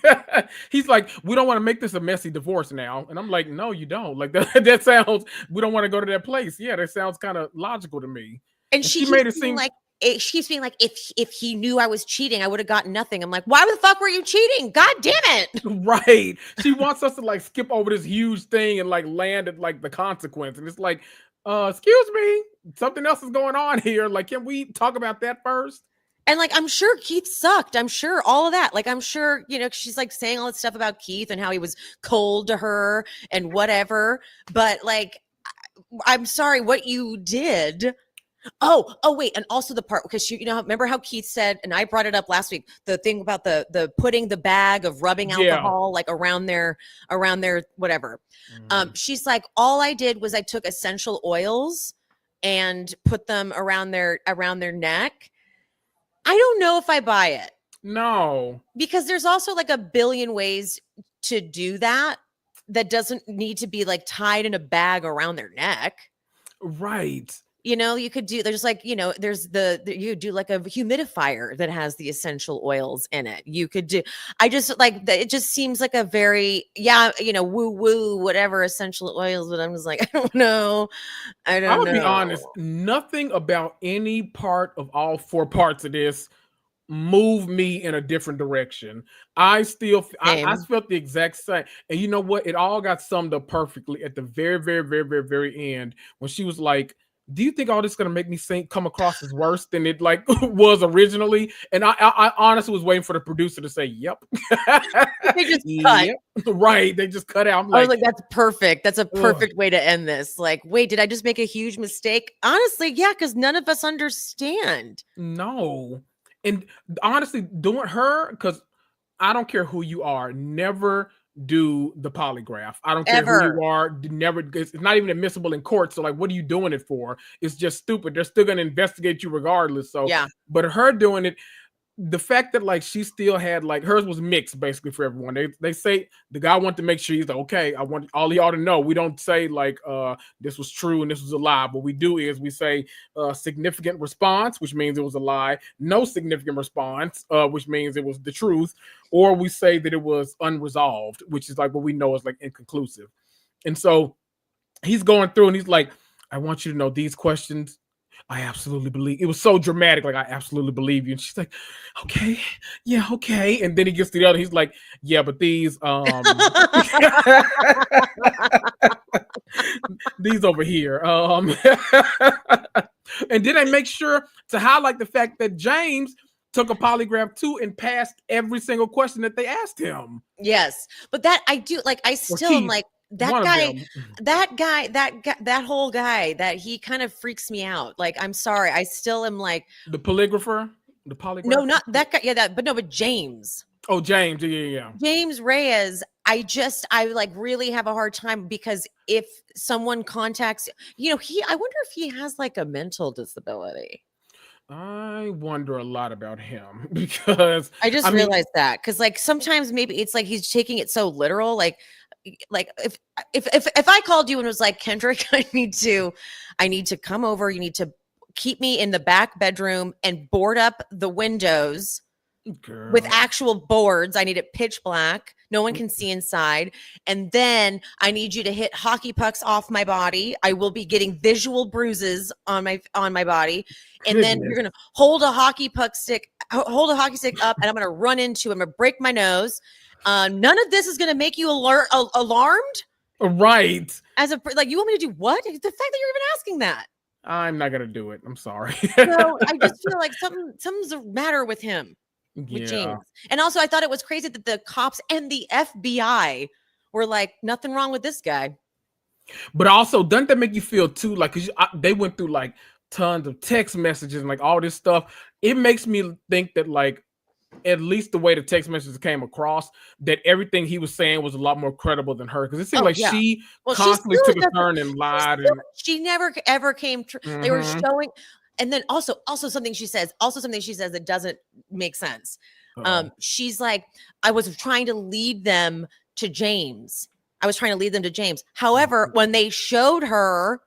he's like, we don't want to make this a messy divorce now. And I'm like, no, you don't. Like that sounds. We don't want to go to that place. Yeah, that sounds kind of logical to me. And she made it seem like. She keeps being like, if he knew I was cheating, I would have gotten nothing. I'm like, why the fuck were you cheating? God damn it. Right. She wants us to like skip over this huge thing and like land at like the consequence. And it's like, excuse me, something else is going on here. Like, can we talk about that first? And like, I'm sure Keith sucked. I'm sure all of that. Like, I'm sure, she's like saying all this stuff about Keith and how he was cold to her and whatever. But like, I'm sorry, what you did. Oh, wait. And also the part, because remember how Keith said, and I brought it up last week, the thing about the putting the bag of rubbing alcohol like around their whatever. She's like, all I did was I took essential oils and put them around their neck. I don't know if I buy it. No. Because there's also like a billion ways to do that doesn't need to be like tied in a bag around their neck. Right. You could do, there's like, there's you do like a humidifier that has the essential oils in it. You could do, I just like, it just seems like a very, woo woo, whatever essential oils, but I'm just like, I don't know. I'm gonna be honest, nothing about any part of all 4 parts of this move me in a different direction. I still, I felt the exact same. And you know what? It all got summed up perfectly at the very, very, very, very, very end when she was like, do you think all this is going to make me come across as worse than it like was originally? And I honestly was waiting for the producer to say, yep. They just cut. Yep. Right. They just cut out. I was like, that's perfect. That's a perfect way to end this. Like, wait, did I just make a huge mistake? Honestly, yeah, because none of us understand. No. And honestly, doing her, because I don't care who you are, never do the polygraph. I don't care who you are. Never. It's not even admissible in court. So like, what are you doing it for? It's just stupid. They're still going to investigate you regardless. So yeah. But her doing it, the fact that like she still had like hers was mixed basically for everyone. They say the guy wanted to make sure he's like, okay, I want all y'all to know we don't say like this was true and this was a lie. What we do is we say significant response, which means it was a lie, no significant response, which means it was the truth, or we say that it was unresolved, which is like what we know is like inconclusive. And so he's going through and he's like, I want you to know these questions. I absolutely believe. It was so dramatic. Like, I absolutely believe you. And she's like, okay, yeah, okay. And then he gets to the other. He's like, yeah, but these these over here. And then I make sure to highlight the fact that James took a polygraph too and passed every single question that they asked him. Yes, but that I do like. I still am like, that whole guy, that he kind of freaks me out. Like, I'm sorry, I still am like the polygrapher, the polygraph. No, not that guy. Yeah, but James. Oh, James. Yeah. James Reyes. I like really have a hard time because if someone contacts, I wonder if he has like a mental disability. I wonder a lot about him because I just realized that because like sometimes maybe it's like he's taking it so literal, like if I called you and was like, Kendrick, I need to come over. You need to keep me in the back bedroom and board up the windows with actual boards. I need it pitch black. No one can see inside. And then I need you to hit hockey pucks off my body. I will be getting visual bruises on my body. And then you're going to hold a hockey stick up and I'm going to run into him. I'm going to break my nose. None of this is going to make you alarmed. Right. You want me to do what? The fact that you're even asking that. I'm not going to do it. I'm sorry. So I just feel like something's the matter with him. With James. And also I thought it was crazy that the cops and the FBI were like, nothing wrong with this guy. But also, doesn't that make you feel too like, because they went through like tons of text messages and like all this stuff. It makes me think that like, at least the way the text messages came across, that everything he was saying was a lot more credible than her. Because it seemed she constantly took a turn and lied. She never ever came true. Mm-hmm. They were showing. And then also something she says that doesn't make sense. She's like, I was trying to lead them to James. However, when they showed her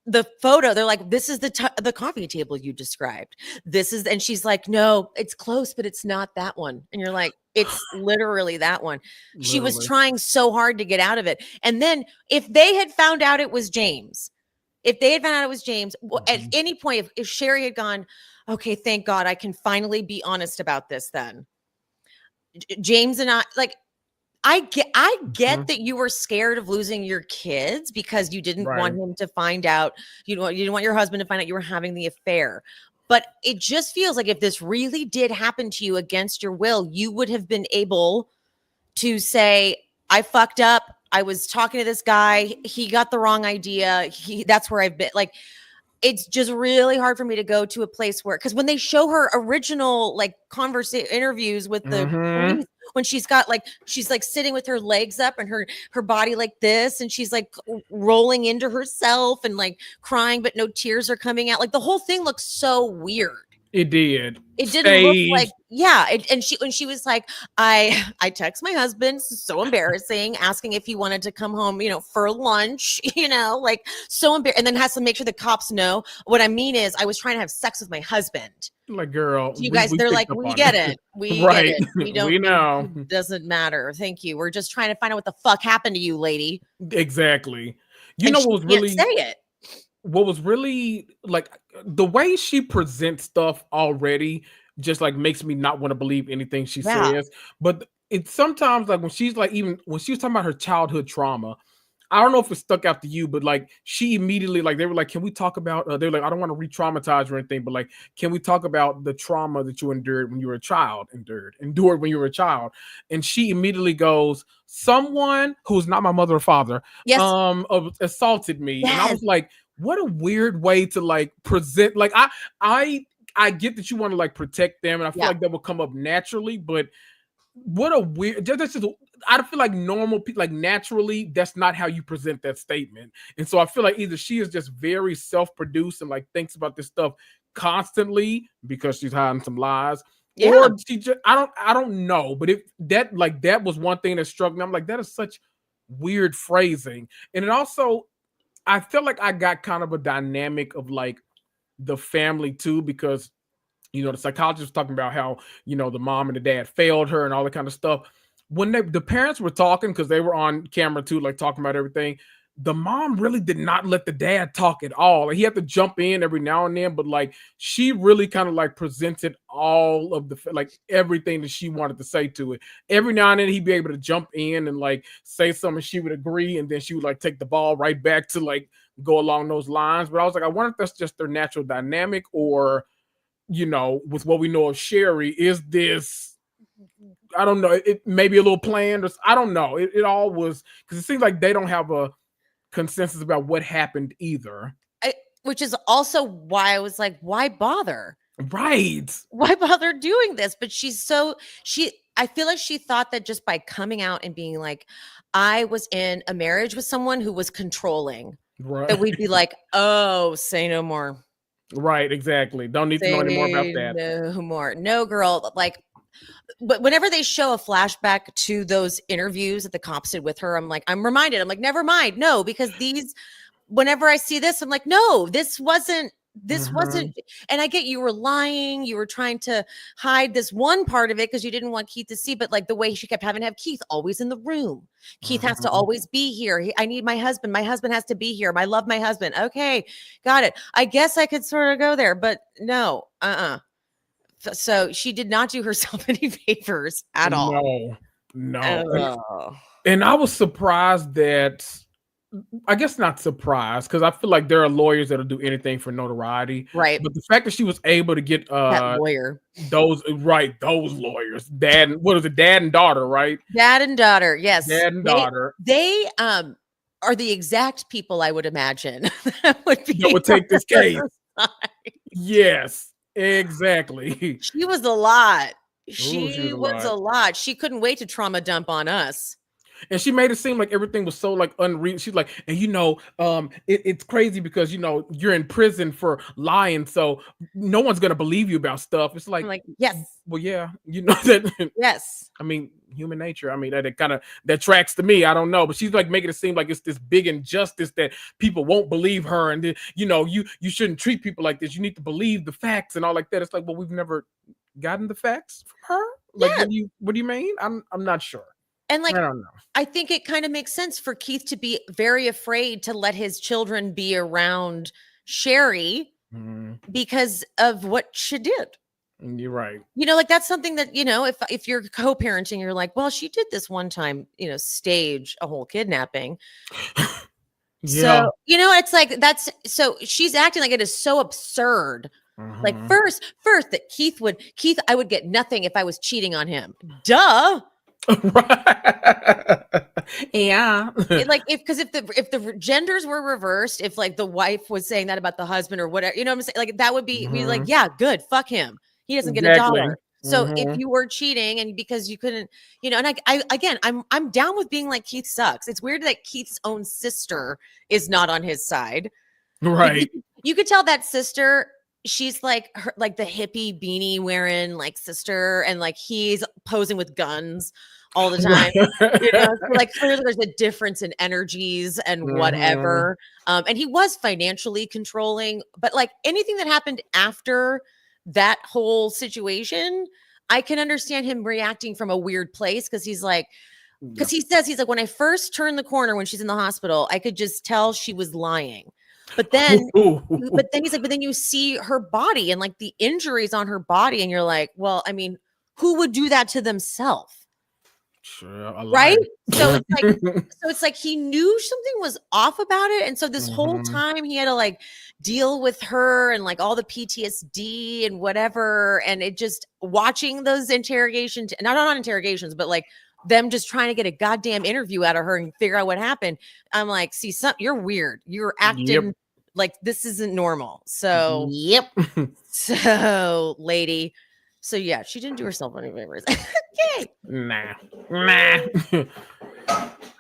the photo, they're like, this is the coffee table you described. And she's like, no, it's close, but it's not that one. And you're like, it's literally that one. Literally. She was trying so hard to get out of it. And then if they had found out it was James, at any point, if Sherri had gone, okay, thank God, I can finally be honest about this then. James and I get that you were scared of losing your kids because you didn't want him to find out, you didn't want your husband to find out you were having the affair. But it just feels like if this really did happen to you against your will, you would have been able to say, I fucked up. I was talking to this guy. He got the wrong idea. That's where I've been. Like, it's just really hard for me to go to a place where, because when they show her original like interviews with the police, when she's sitting with her legs up and her body like this, and she's like rolling into herself and like crying, but no tears are coming out. Like the whole thing looks so weird. It did. It didn't look like, and she was like, I text my husband, so embarrassing, asking if he wanted to come home, for lunch, like so embarrassing, and then has to make sure the cops know. What I mean is, I was trying to have sex with my husband. Like, girl, you guys, they're like, we get it. We right. Get it. We don't. We know. It doesn't matter. Thank you. We're just trying to find out what the fuck happened to you, lady. Exactly. What was really say it. What was really like the way she presents stuff already just like makes me not want to believe anything she says. But it's sometimes like when she's like, even when she was talking about her childhood trauma, I don't know if it stuck out to you, but like she immediately, like they were like, can we talk about, they were like, I don't want to re-traumatize or anything, but like, can we talk about the trauma that you endured when you were a child, endured when you were a child? And she immediately goes, someone who's not my mother or father, assaulted me. Yes. And I was like, what a weird way to like present. Like I get that you want to like protect them, and I feel like that will come up naturally, but what a weird, I feel like normal people, like naturally, that's not how you present that statement. And so I feel like either she is just very self-produced and like thinks about this stuff constantly because she's hiding some lies, Yeah. Or she just, I don't know. But if that was one thing that struck me. I'm like, that is such weird phrasing. And it also, I feel like I got kind of a dynamic of like the family too, because the psychologist was talking about how, the mom and the dad failed her and all that kind of stuff. When the parents were talking, because they were on camera too, like talking about everything, the mom really did not let the dad talk at all. Like, he had to jump in every now and then, but like she really kind of like presented all of the like everything that she wanted to say to it. Every now and then he'd be able to jump in and like say something, she would agree, and then she would like take the ball right back to like go along those lines. But I was like, I wonder if that's just their natural dynamic, or with what we know of Sherri, is this, I don't know, it may be a little planned, or I don't know. It all was, because it seems like they don't have a consensus about what happened either. Which is also why I was like, why bother? Right. Why bother doing this? But I feel like she thought that just by coming out and being like, I was in a marriage with someone who was controlling, right, that we'd be like, oh, say no more. Right, exactly. Don't need to know any more about that. No more. No, girl. Like, but whenever they show a flashback to those interviews that the cops did with her, I'm reminded. I'm like, never mind. No, because whenever I see this, I'm like, no, this wasn't. And I get you were lying. You were trying to hide this one part of it because you didn't want Keith to see. But like the way she kept having to have Keith always in the room. Keith has to always be here. I need my husband. My husband has to be here. I love my husband. Okay, got it. I guess I could sort of go there, but no, So she did not do herself any favors at all. No. And I was surprised that, I guess not surprised, because I feel like there are lawyers that'll do anything for notoriety. Right. But the fact that she was able to get that lawyer, those lawyers, dad and daughter, right? Dad and daughter, yes. Dad and daughter. They are the exact people I would imagine that would take this case. Yes, exactly. She was a lot. She was a lot. She couldn't wait to trauma dump on us. And she made it seem like everything was so like unreal. She's like, and it's crazy because you're in prison for lying, so no one's gonna believe you about stuff. It's like, I'm like, yes, well, yeah, that. Yes, I mean, human nature. I mean, that tracks to me. I don't know, but she's like making it seem like it's this big injustice that people won't believe her, and you shouldn't treat people like this. You need to believe the facts and all like that. It's like, well, we've never gotten the facts from her. Like, yeah. What do you mean? I'm not sure. And like, I don't know. I think it kind of makes sense for Keith to be very afraid to let his children be around Sherri because of what she did. You're right. Like that's something that, if you're co-parenting, you're like, well, she did this one time, stage a whole kidnapping. Yeah. So, it's like, so she's acting like it is so absurd. Like first that Keith, I would get nothing if I was cheating on him. Duh. Yeah. If the genders were reversed, if like the wife was saying that about the husband or whatever, what I'm saying? Like that would be like, yeah, good. Fuck him. He doesn't get a dollar. So if you were cheating and because you couldn't, and I'm down with being like Keith sucks. It's weird that Keith's own sister is not on his side. Right. You could tell that sister, she's like the hippie beanie wearing like sister, and like he's posing with guns all the time. So like clearly there's a difference in energies and whatever. And he was financially controlling, but like anything that happened after that whole situation, I can understand him reacting from a weird place because he's like, because he says he's like, when I first turned the corner when she's in the hospital, I could just tell she was lying. But then he's like, but then you see her body and like the injuries on her body, and you're like, well, I mean, who would do that to themselves? Sure, right? So it's like he knew something was off about it, and so this whole time he had to like deal with her and like all the PTSD and whatever, and it just watching those interrogations, not interrogations, but like them just trying to get a goddamn interview out of her and figure out what happened. I'm like, see, you're weird. You're acting like this isn't normal. So, so lady. So yeah, she didn't do herself any favors. Yay. Nah.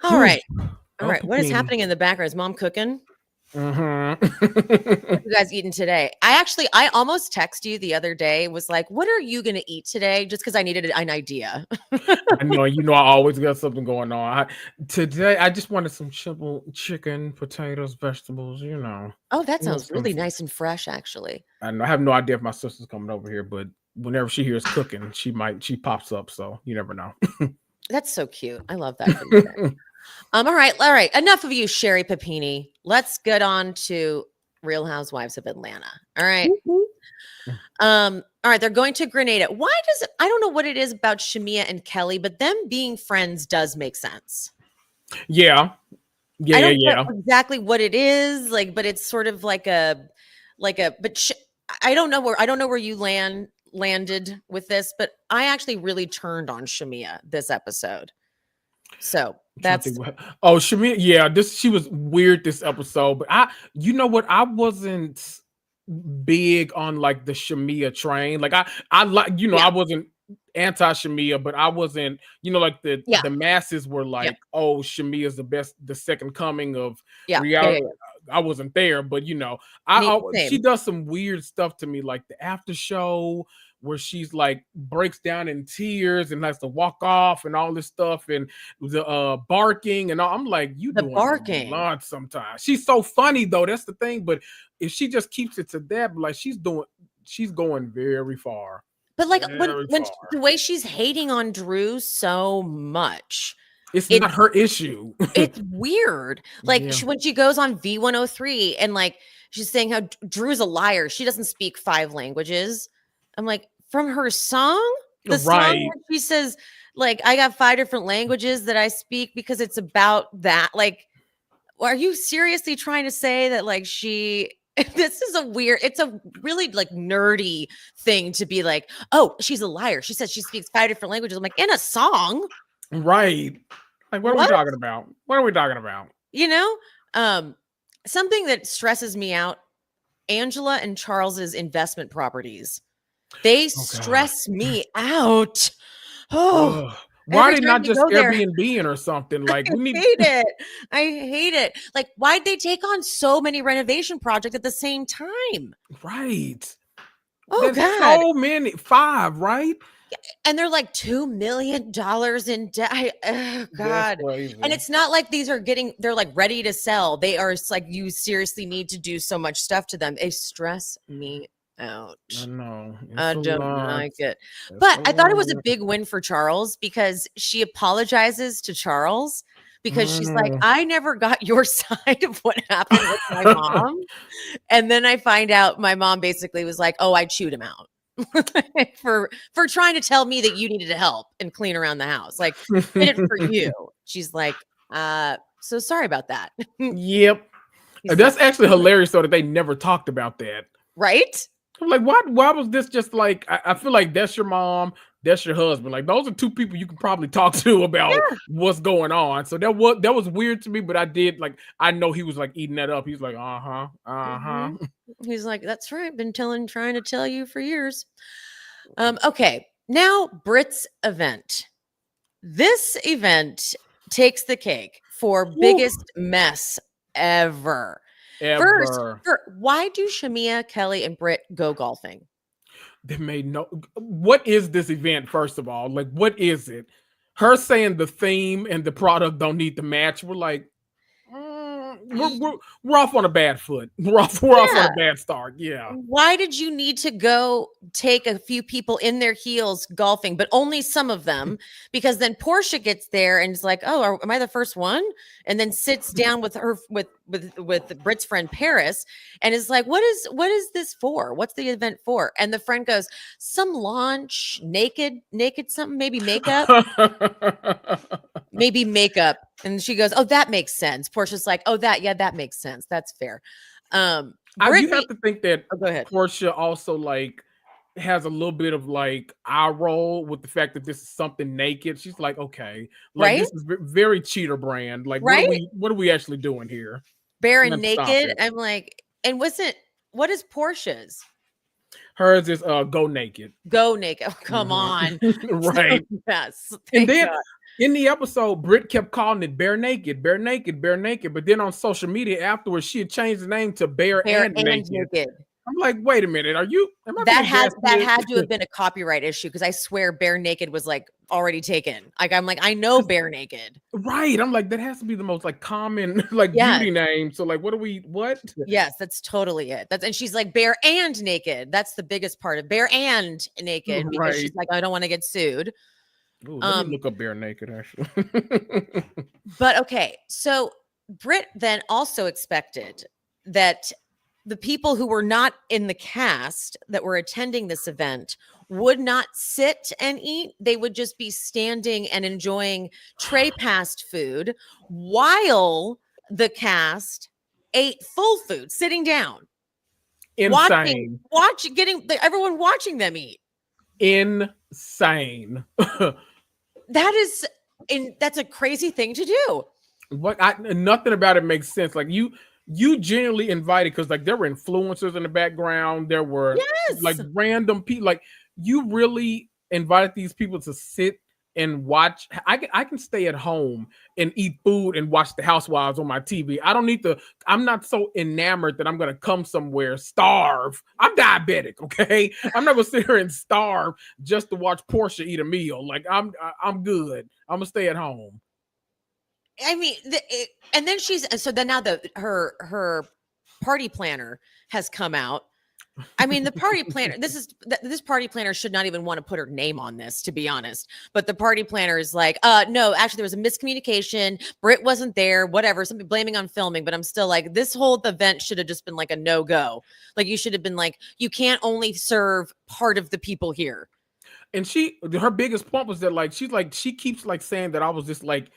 All right. What is happening in the background? Is mom cooking? What you guys eating today? I almost texted you the other day, was like, what are you gonna eat today? Just because I needed an idea. I know, I always got something going on. Today I just wanted some simple chicken, potatoes, vegetables, Oh, that sounds really nice and fresh, actually. I know, I have no idea if my sister's coming over here, but whenever she hears cooking, she pops up, so you never know. That's so cute. I love that for you. All right. Enough of you, Sherri Papini. Let's get on to Real Housewives of Atlanta. All right. All right. They're going to Grenada. I don't know what it is about Shamia and Kelly, but them being friends does make sense. Yeah. I don't know exactly what it is, but it's sort of but I don't know where you landed with this, but I actually really turned on Shamia this episode. So that's Shamia. Yeah, she was weird this episode, but I wasn't big on like the Shamia train. Like I wasn't anti-Shamia, but I wasn't, the masses were like, oh, Shamia's the second coming of reality. I wasn't there, but she does some weird stuff to me, like the after show where she's like breaks down in tears and has to walk off and all this stuff, and the barking and all. I'm like, you doing barking a lot sometimes. She's so funny though, that's the thing. But if she just keeps it to that, like she's going very far. But like when the way she's hating on Drew so much, it's not her issue. It's weird. Like when she goes on V103 and like she's saying how Drew's a liar. She doesn't speak 5 languages. I'm like, from her song, song where she says, like, I got 5 different languages that I speak because it's about that. Like, are you seriously trying to say that like this is it's a really like nerdy thing to be like, oh, she's a liar. She says she speaks 5 different languages. I'm like, in a song. Right. Like, what are we talking about? What are we talking about? Something that stresses me out, Angela and Charles's investment properties. They stress me out. Oh, why did not just Airbnb or something? Like, I hate it. Like, why'd they take on so many renovation projects at the same time? Right. Oh, God. So many. 5, right? And they're like $2 million in debt. Oh, God. And it's not like they're like ready to sell. They are like, you seriously need to do so much stuff to them. They stress me out. I know. I don't like it. But I thought it was a big win for Charles because she apologizes to Charles because she's like, I never got your side of what happened with my mom. And then I find out my mom basically was like, oh, I chewed him out. for trying to tell me that you needed to help and clean around the house. Like, did it for you. She's like, so sorry about that. Yep. That's actually hilarious though that they never talked about that. Right? I'm like, why was this just like, I feel like that's your mom, that's your husband. Like, those are 2 people you can probably talk to about what's going on. So that was weird to me, but I know he was like eating that up. He's like, He's like, that's right. Been trying to tell you for years. Okay. Now Britt's event. This event takes the cake for biggest mess ever. First, why do Shamia, Kelly, and Britt go golfing? They made what is this event, first of all? Like, what is it? Her saying the theme and the product don't need to match. We're like, we're off on a bad foot. We're off on a bad start. Yeah. Why did you need to go take a few people in their heels golfing, but only some of them? Because then Portia gets there and is like, "Oh, am I the first one?" And then sits down with her with Britt's friend Paris and is like, "What is this for? What's the event for?" And the friend goes, "Some launch, naked something, maybe makeup." Maybe makeup. And she goes, "Oh, that makes sense." Portia's like, "Oh, that makes sense. That's fair." I do have to think that go ahead. Portia also like has a little bit of like eye roll with the fact that this is something naked. She's like, okay, like this is very cheater brand. Like, what are we actually doing here? Bare and naked. I'm like, and what is Portia's? Hers is go naked. Go naked. Oh, come on. Right. Yes. And then In the episode, Britt kept calling it bare naked, bare naked, bare naked. But then on social media afterwards, she had changed the name to bare and naked. I'm like, wait a minute, that had to have been a copyright issue because I swear bare naked was like already taken. Like I'm like, I know bare naked. Right. I'm like, that has to be the most like common like beauty name. So like what? Yes, that's totally it. And she's like bare and naked. That's the biggest part of bare and naked because she's like, I don't want to get sued. Ooh, let me look up bare naked actually. But okay, so Britt then also expected that the people who were not in the cast that were attending this event would not sit and eat. They would just be standing and enjoying tray passed food while the cast ate full food, sitting down. Insane. Getting everyone watching them eat. Insane. That's a crazy thing to do. Nothing about it makes sense. Like you genuinely invited because like there were influencers in the background. There were like random people. Like you really invited these people to sit and watch. I can stay at home and eat food and watch the Housewives on my TV. I don't need to. I'm not so enamored that I'm gonna come somewhere, starve. I'm diabetic, okay? I'm not gonna sit here and starve just to watch Portia eat a meal. Like I'm good. I'm gonna stay at home. I mean, and then now her party planner has come out. I mean, the party planner, this party planner should not even want to put her name on this, to be honest. But the party planner is like, no, actually there was a miscommunication. Britt wasn't there, whatever, something blaming on filming. But I'm still like, this whole event should have just been like a no-go. Like you should have been like, you can't only serve part of the people here. And her biggest point was that like, she keeps like saying that I was just like,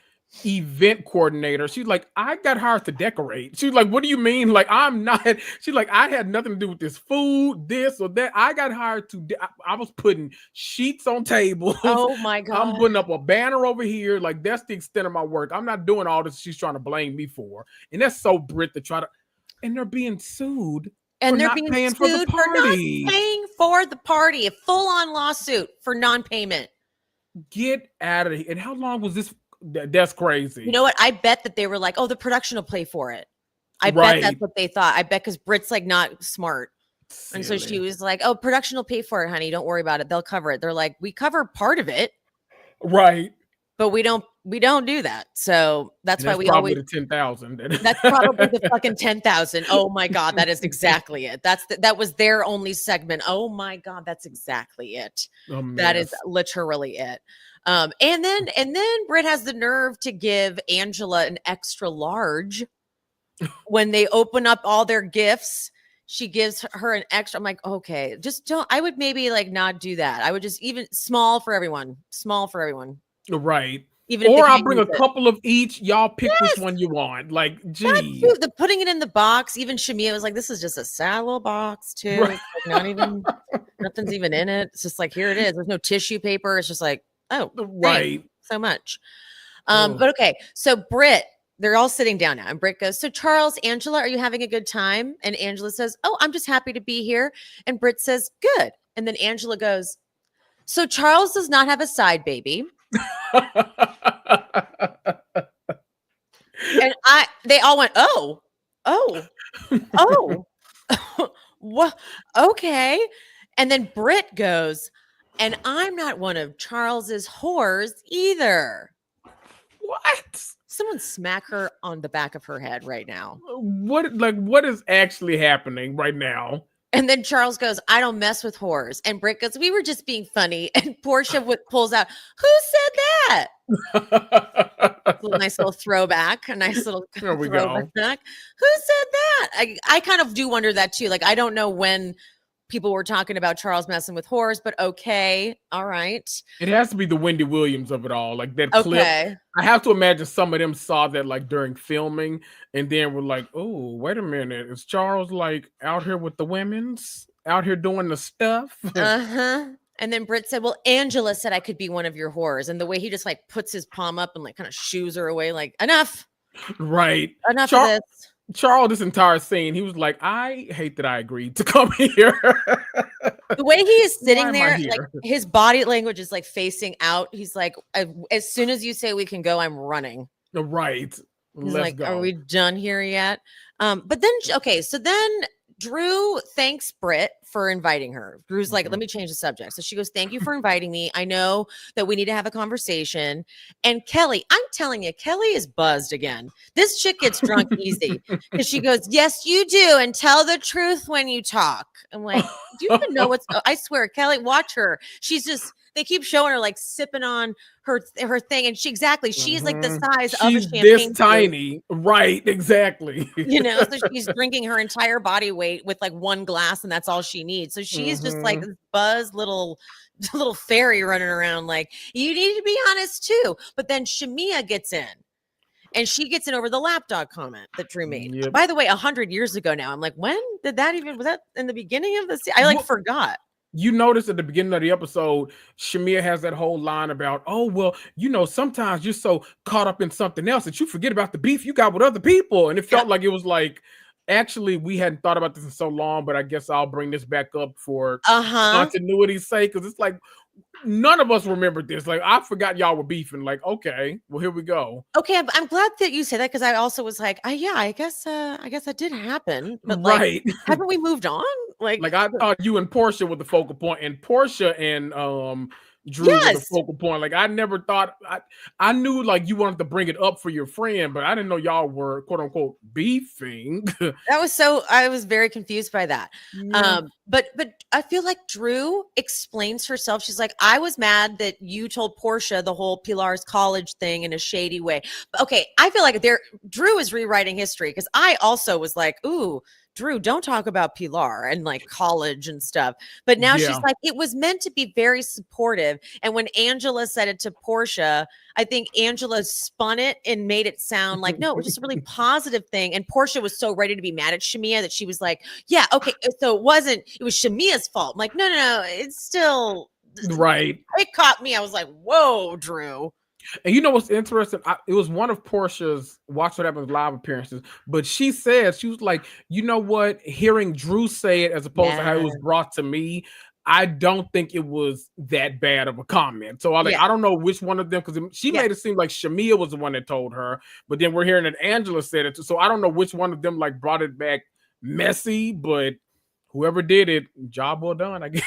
event coordinator. She's like, I got hired to decorate. She's like, what do you mean? Like, I'm not. She's like, I had nothing to do with this food, this or that. I got hired to. I was putting sheets on tables. Oh my god! I'm putting up a banner over here. Like that's the extent of my work. I'm not doing all this. She's trying to blame me for, and that's so Brit to try to. And they're being sued. And they're being sued for not paying for the party. A full-on lawsuit for non-payment. Get out of here! And how long was this? That's crazy. You know what? I bet that they were like, oh, the production will pay for it. I bet that's what they thought. I bet because Britt's like not smart. Silly. And so she was like, oh, production will pay for it, honey. Don't worry about it. They'll cover it. They're like, we cover part of it. Right. But we don't do that. So that's why we probably always the 10,000. That's probably the fucking 10,000. Oh my God. That is exactly it. That was their only segment. Oh my God. That's exactly it. That is literally it. And then Britt has the nerve to give Angela an extra large when they open up all their gifts. She gives her an extra. I'm like, okay, just don't. I would maybe like not do that. I would just even small for everyone. Right. Even or I'll bring a couple of each. Y'all pick which one you want. Like, geez. The putting it in the box. Even Shamia was like, this is just a sad little box too. Right. Like not even nothing's even in it. It's just like, here it is. There's no tissue paper. It's just like, oh, right. So much. But okay. So Britt, they're all sitting down now. And Britt goes, so Charles, Angela, are you having a good time? And Angela says, oh, I'm just happy to be here. And Britt says, good. And then Angela goes, so Charles does not have a side baby. And they all went, oh, what? Okay. And then Britt goes, and I'm not one of Charles's whores either. What? Someone smack her on the back of her head right now. What is actually happening right now? And then Charles goes, I don't mess with whores. And Britt goes, we were just being funny. And Portia pulls out, who said that? A nice little throwback. A nice little throwback. Who said that? I kind of do wonder that too. Like, I don't know when people were talking about Charles messing with whores, but okay. All right. It has to be the Wendy Williams of it all. Like that clip. I have to imagine some of them saw that like during filming and then were like, oh, wait a minute. Is Charles like out here with the women's? Out here doing the stuff? Uh-huh. And then Britt said, well, Angela said I could be one of your whores. And the way he just like puts his palm up and like kind of shoos her away, like, enough. Right. Enough of this. Charles, this entire scene, he was like, I hate that I agreed to come here. The way he is sitting Why am I there, here? like his body language is like facing out. He's like, as soon as you say we can go, I'm running. Right. He's Let's like, go. are we done here yet? But then, okay, so then Drew thanks Britt for inviting her. Drew's like, let me change the subject. So she goes, thank you for inviting me. I know that we need to have a conversation. And Kelly, I'm telling you, Kelly is buzzed again. This chick gets drunk easy because she goes, yes, you do. And tell the truth when you talk. I'm like, do you even know what's, I swear, Kelly, watch her. She's just, they keep showing her like sipping on her thing. And she is like the size of a champagne. This tiny. Right. Exactly. So she's drinking her entire body weight with like one glass and that's all she needs. So she's just like this buzz little fairy running around like, you need to be honest too. But then Shamia gets in. And she gets in over the lapdog comment that Drew made. Yep. By the way, 100 years ago now. I'm like, when did that was that in the beginning of the I forgot. You notice at the beginning of the episode, Shamia has that whole line about, oh, well, sometimes you're so caught up in something else that you forget about the beef you got with other people. And it felt like it was like, actually, we hadn't thought about this in so long, but I guess I'll bring this back up for continuity's sake. Because it's like, none of us remembered this. Like, I forgot y'all were beefing. Like, okay, well, here we go. Okay, I'm glad that you say that because I also was like, yeah, I guess that did happen. But right. Like, haven't we moved on? Like I thought you and Portia were the focal point, and Portia and Drew were the focal point. Like I never thought I knew like you wanted to bring it up for your friend, but I didn't know y'all were quote unquote beefing. I was very confused by that. Yeah. But I feel like Drew explains herself. She's like, I was mad that you told Portia the whole Pilar's college thing in a shady way. But okay, I feel like Drew is rewriting history because I also was like, ooh, Drew, don't talk about Pilar and like college and stuff. But now she's like, it was meant to be very supportive. And when Angela said it to Portia, I think Angela spun it and made it sound like, no, it was just a really positive thing. And Portia was so ready to be mad at Shamia that she was like, yeah, okay. So it was Shamia's fault. I'm like, no, it's still right. It caught me. I was like, whoa, Drew. And you know what's interesting? It was one of Portia's Watch What Happens live appearances, but she said, she was like, you know what? Hearing Drew say it as opposed to how it was brought to me, I don't think it was that bad of a comment. So I don't know which one of them, because she made it seem like Shamia was the one that told her, but then we're hearing that Angela said it. So I don't know which one of them like brought it back messy, but whoever did it, job well done, I guess.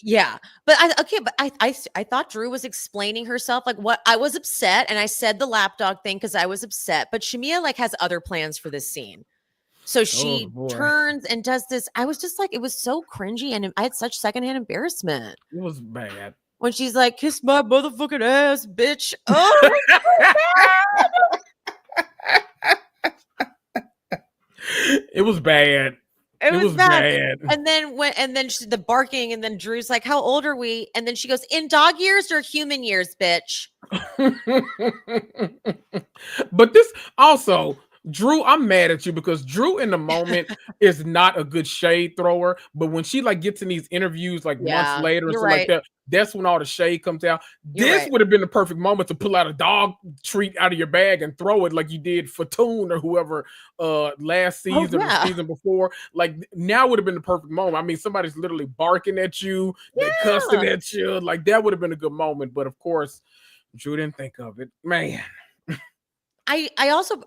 Yeah, but I thought Drew was explaining herself like what I was upset, and I said the lapdog thing because I was upset. But Shamia like has other plans for this scene, so she turns and does this. I was just like, it was so cringy, and I had such secondhand embarrassment. It was bad when she's like, "Kiss my motherfucking ass, bitch." Oh, it was bad. It was bad. And then the barking, and then Drew's like, how old are we? And then she goes, in dog years or human years, bitch. But this also, Drew, I'm mad at you because Drew in the moment is not a good shade thrower. But when she like gets in these interviews like months later and stuff like that, that's when all the shade comes out. This would have been the perfect moment to pull out a dog treat out of your bag and throw it like you did for Toon or whoever last season or season before. Like now would have been the perfect moment. I mean, somebody's literally barking at you, they're cussing at you. Like that would have been a good moment. But of course, Drew didn't think of it. Man. I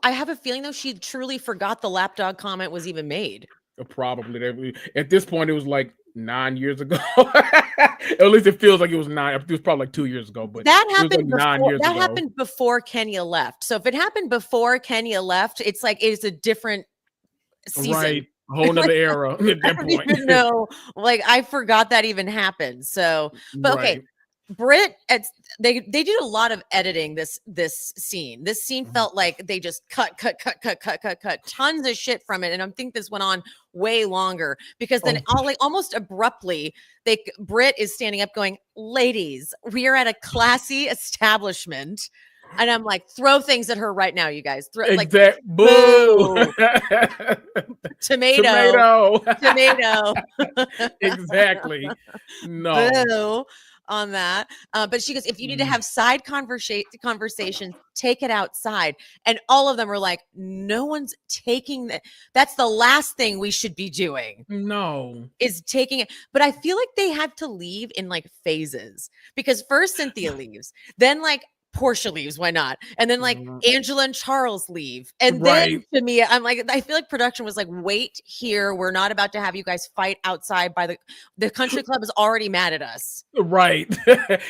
have a feeling though she truly forgot the lapdog comment was even made. Probably at this point it was like 9 years ago. At least it feels like it was 9. It was probably like 2 years ago, but that happened like 9 years ago. Happened before Kenya left. So if it happened before Kenya left, it's like it's a different season. Right. A whole nother era at that point. Even know, like I forgot that even happened. So, but okay. Britt, they did a lot of editing this scene. This scene felt like they just cut tons of shit from it, and I think this went on way longer because then almost abruptly, Britt is standing up, going, "Ladies, we are at a classy establishment." And I'm like, throw things at her right now, you guys. Throw like boo. Tomato. Exactly. No. Boo. on that. But she goes, if you need to have side conversations, take it outside. And all of them were like, no one's taking that. That's the last thing we should be doing. No. Is taking it. But I feel like they had to leave in like phases, because first Cynthia leaves, then like Portia leaves, why not? And then like Angela and Charles leave. And then to me, I'm like, I feel like production was like, wait here. We're not about to have you guys fight outside by the country club is already mad at us. Right.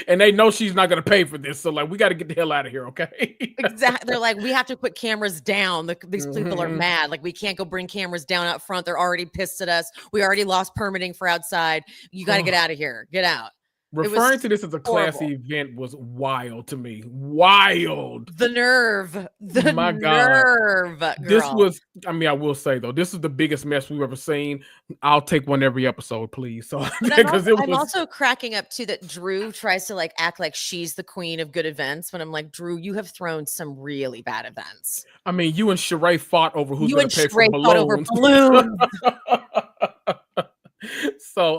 And they know she's not going to pay for this. So like, we got to get the hell out of here. Okay. Exactly. They're like, we have to put cameras down. These people are mad. Like, we can't go bring cameras down out front. They're already pissed at us. We already lost permitting for outside. You got to get out of here. Get out. Referring to this as a classy event was wild to me. Wild. The nerve. My nerve. God. This was, I mean, I will say though, this is the biggest mess we've ever seen. I'll take one every episode, please. So I'm also cracking up too that Drew tries to like act like she's the queen of good events, when I'm like, Drew, you have thrown some really bad events. I mean, you and Sherri fought over who's going to pay for balloons. Over balloons. So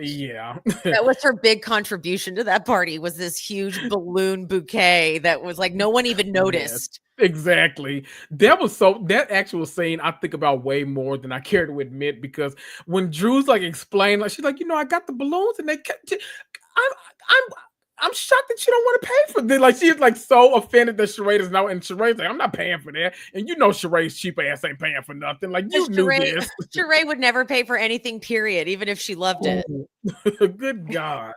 yeah. That was her big contribution to that party, was this huge balloon bouquet that was like no one even noticed. Yes, exactly. That actual scene I think about way more than I care to admit, because when Drew's like explained, like she's like, I got the balloons and they kept I'm shocked that you don't want to pay for this. Like, she's like so offended that Sherri is now, and Sherri's like, I'm not paying for that. And Sherri's cheap ass ain't paying for nothing. Like, you knew this. Sherri would never pay for anything, period, even if she loved it. Good gosh.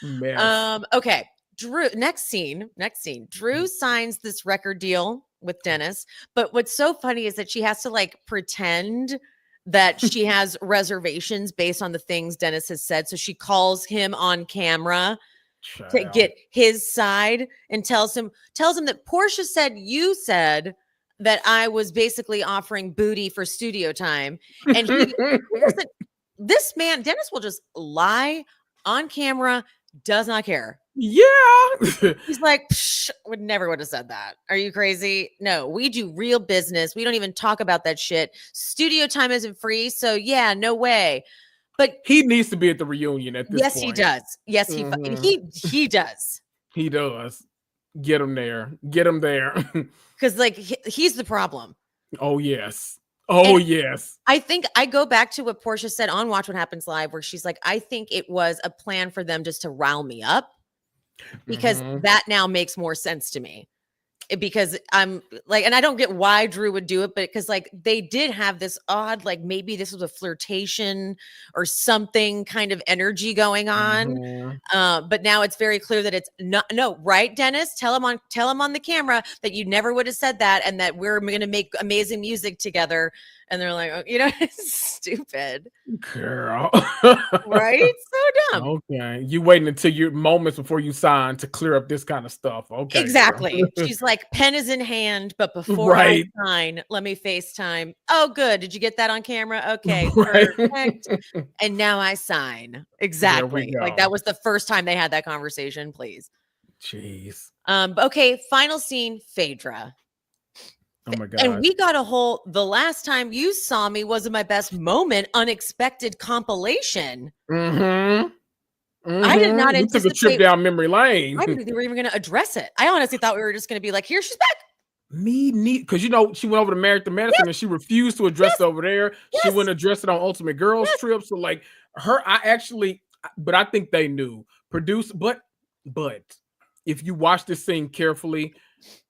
Mess. Okay. Drew, next scene. Drew signs this record deal with Dennis. But what's so funny is that she has to like pretend that she has reservations based on the things Dennis has said. So she calls him on camera to get his side and tells him that Portia said, you said that I was basically offering booty for studio time. And this man, Dennis, will just lie on camera, does not care. Yeah. He's like, would have said that. Are you crazy? No, we do real business. We don't even talk about that shit. Studio time isn't free. So yeah, no way. But he needs to be at the reunion at this point. Yes, he does. Yes, he does. He does. Get him there. Get him there. Because like he's the problem. Oh, yes. Oh, yes. I think I go back to what Portia said on Watch What Happens Live, where she's like, I think it was a plan for them just to rile me up, because that now makes more sense to me. Because I'm like, and I don't get why Drew would do it, but because like they did have this odd, like maybe this was a flirtation or something kind of energy going on. But now it's very clear that it's not. No, right, Dennis? Tell him on the camera that you never would have said that, and that we're going to make amazing music together. And they're like, it's stupid. Girl. Right? So dumb. Okay. You waiting until your moments before you sign to clear up this kind of stuff. Okay. Exactly. She's like, pen is in hand, but before I sign, let me FaceTime. Oh, good. Did you get that on camera? Okay. Perfect. And now I sign. Exactly. Like that was the first time they had that conversation, please. Jeez. Okay. Final scene, Phaedra. Oh my God. And we got the last time you saw me wasn't my best moment, unexpected compilation. I did not anticipate. We took a trip down memory lane. I didn't think we were even going to address it. I honestly thought we were just going to be like, here, she's back. Because she went over to Married to Medicine and she refused to address it over there. She wouldn't address it on Ultimate Girls Trip. So like but I think they knew. But if you watch this scene carefully,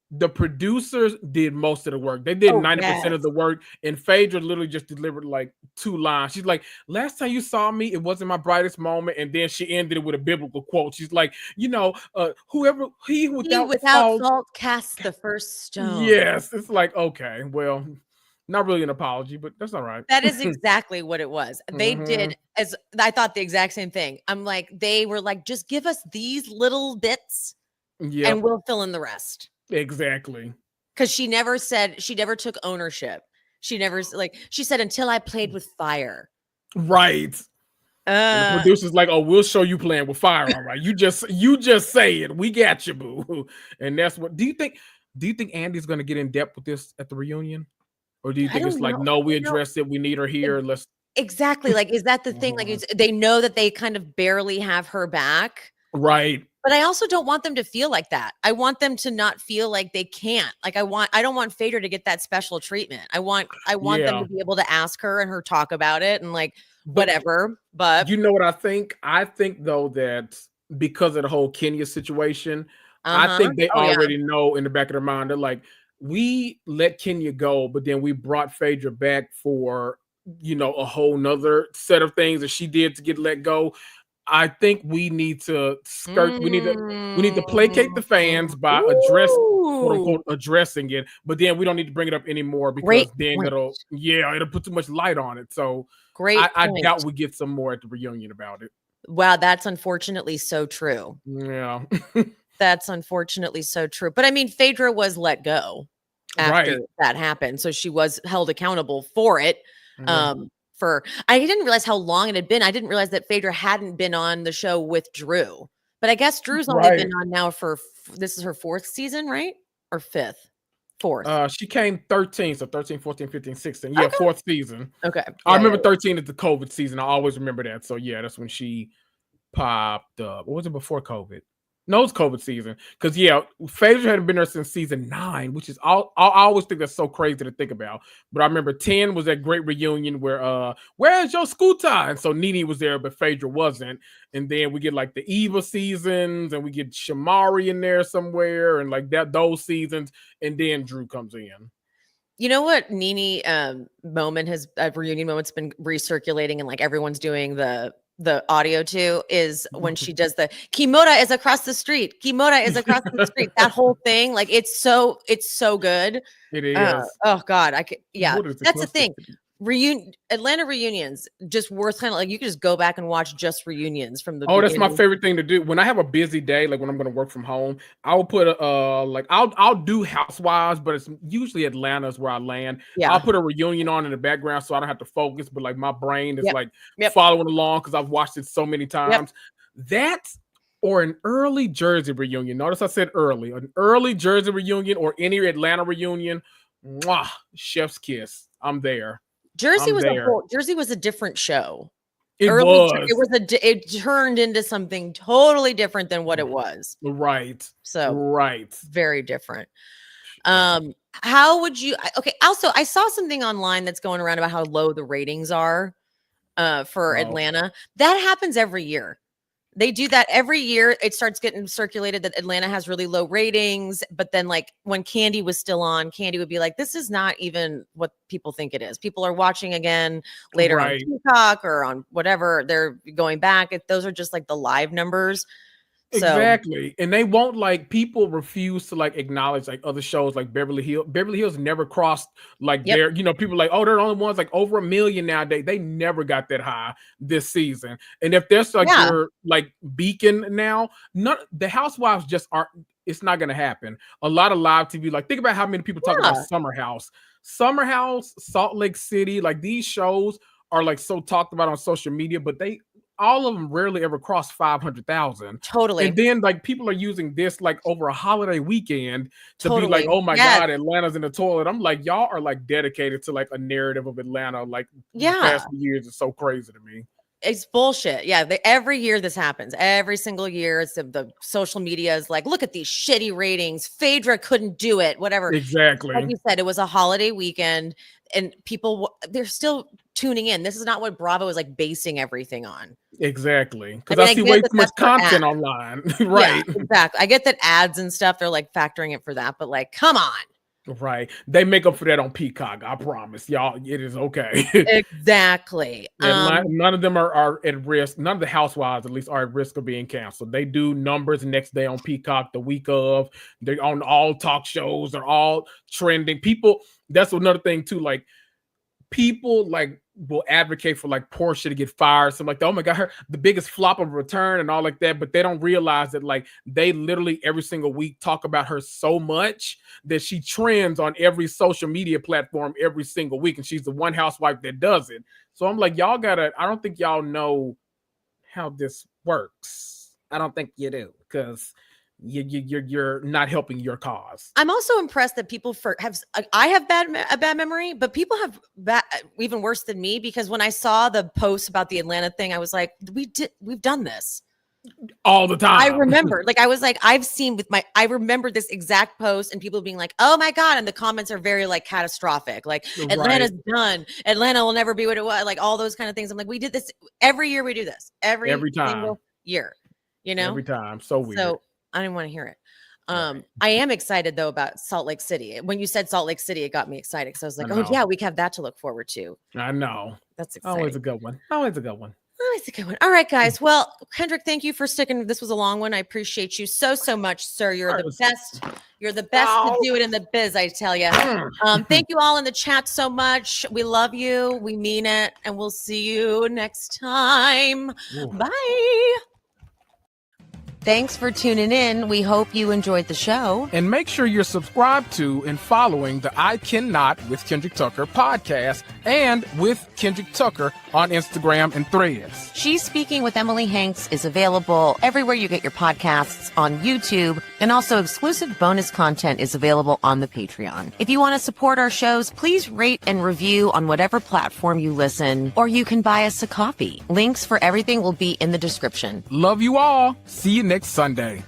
the producers did most of the work. They did 90% of the work, and Phaedra literally just delivered like 2 lines. She's like, last time you saw me, it wasn't my brightest moment. And then she ended it with a biblical quote. She's like, he without fault casts the first stone. Yes. It's like, okay, well, not really an apology, but that's all right. That is exactly what it was. They did, as I thought the exact same thing. I'm like, they were like, just give us these little bits and we'll fill in the rest. Exactly. Because she never took ownership. She said, until I played with fire. Right. And the producer's like, oh, we'll show you playing with fire. All right. You just say it. We got you, boo. And that's what, do you think Andy's going to get in depth with this at the reunion? Or do you think it's like, no, we addressed it. We need her here. Exactly. Like, is that the thing? Like, they know that they kind of barely have her back. Right. But I also don't want them to feel like that. I want them to not feel like they can't. Like, I don't want Phaedra to get that special treatment. I want them to be able to ask her and her talk about it and like whatever. But you know what I think? I think though that because of the whole Kenya situation, I think they already know in the back of their mind. They're like, we let Kenya go, but then we brought Phaedra back for, you know, a whole nother set of things that she did to get let go. I think we need to we need to placate the fans by quote unquote addressing it, but then we don't need to bring it up anymore because then it'll put too much light on it. So I doubt we get some more at the reunion about it. Wow, that's unfortunately so true. Yeah. That's unfortunately so true. But I mean, Phaedra was let go after that happened. So she was held accountable for it. I didn't realize how long it had been. I didn't realize that Phaedra hadn't been on the show with Drew. But I guess Drew's only been on now for this is her 4th season, right? Or 5th? 4th. She came 13, so 13, 14, 15, 16. Yeah, 4th season. Okay. I remember 13 is the COVID season. I always remember that. So yeah, that's when she popped up. What was it before COVID? No, it's COVID season. Because Phaedra hadn't been there since season 9, which is I always think that's so crazy to think about. But I remember 10 was that great reunion where where's your scooter? And so Nene was there, but Phaedra wasn't. And then we get like the Eva seasons, and we get Shamari in there somewhere, and like those seasons, and then Drew comes in. You know what Nene reunion moment's been recirculating, and like everyone's doing the audio too, is when she does the Kimura is across the street. Kimura is across the street. That whole thing, like it's so good. It is. Oh God, that's the thing. Atlanta reunions just worth kind of like you can just go back and watch just reunions from the beginning. That's my favorite thing to do when I have a busy day, like when I'm going to work from home. I'll put I'll do Housewives, but it's usually Atlanta's where I land. I'll put a reunion on in the background so I don't have to focus, but like my brain is following along because I've watched it so many times. That or an early Jersey reunion. Notice I said early. An early Jersey reunion or any Atlanta reunion. Mwah, chef's kiss. I'm there. Jersey was a different show. It turned into something totally different than what it was. Right. So very different. How would you? Okay. Also, I saw something online that's going around about how low the ratings are for Atlanta. That happens every year. They do that every year. It starts getting circulated that Atlanta has really low ratings. But then like when Candy was still on, Candy would be like, this is not even what people think it is. People are watching again later on TikTok or on whatever. They're going back. Those are just like the live numbers. Exactly. And they won't like people refuse to like acknowledge like other shows like Beverly Hills. Beverly Hills never crossed like their, people like, oh, they're the only ones like over 1 million nowadays. They never got that high this season. And if there's like your like beacon now, the Housewives just aren't, it's not gonna happen. A lot of live TV, like think about how many people talk about Summer House, Salt Lake City, like these shows are like so talked about on social media, but all of them rarely ever cross 500,000. Totally. And then like people are using this like over a holiday weekend to be like, oh my God, Atlanta's in the toilet. I'm like, y'all are like dedicated to like a narrative of Atlanta. Like the past few years is so crazy to me. It's bullshit. Yeah. Every year this happens. Every single year. It's the social media is like, look at these shitty ratings. Phaedra couldn't do it. Whatever. Exactly. Like you said, it was a holiday weekend and people, they're still tuning in. This is not what Bravo is like basing everything on. Exactly. Because I see way too much content online. Right. Yeah, exactly. I get that ads and stuff, they're like factoring it for that, but like, come on. Right. They make up for that on Peacock. I promise y'all, it is okay. Exactly. None of them are at risk. None of the Housewives, at least, are at risk of being canceled. They do numbers next day on Peacock the week of. They're on all talk shows. They're all trending. People, that's another thing too. Like people like will advocate for like Portia to get fired. So like, oh my God, the biggest flop of a return and all like that. But they don't realize that like they literally every single week talk about her so much that she trends on every social media platform every single week. And she's the one housewife that does it. So I'm like, I don't think y'all know how this works. I don't think you do. Because you're not helping your cause. I'm also impressed that people I have a bad memory, but people have even worse than me, because when I saw the post about the Atlanta thing, I was like, we've done this all the time. I remember, like, I was like, I remember this exact post and people being like, oh my God. And the comments are very like catastrophic. Like Atlanta's done. Atlanta will never be what it was. Like all those kind of things. I'm like, we did this every year. We do this every time, single year, every time. So weird. So I didn't want to hear it. I am excited though about Salt Lake City. When you said Salt Lake City, it got me excited. So I was like, oh yeah, we have that to look forward to. I know. That's exciting. Always a good one. Always a good one. Always a good one. All right, guys. Well, Kendrick, thank you for sticking. This was a long one. I appreciate you so much, sir. You're the best. You're the best to do it in the biz, I tell you. Thank you all in the chat so much. We love you. We mean it. And we'll see you next time. Ooh. Bye. Thanks for tuning in. We hope you enjoyed the show. And make sure you're subscribed to and following the I Cannot with Kendrick Tucker podcast and with Kendrick Tucker on Instagram and Threads. She's Speaking with Emily Hanks is available everywhere you get your podcasts, on YouTube, and also exclusive bonus content is available on the Patreon. If you want to support our shows, please rate and review on whatever platform you listen, or you can buy us a coffee. Links for everything will be in the description. Love you all. See you next Sunday.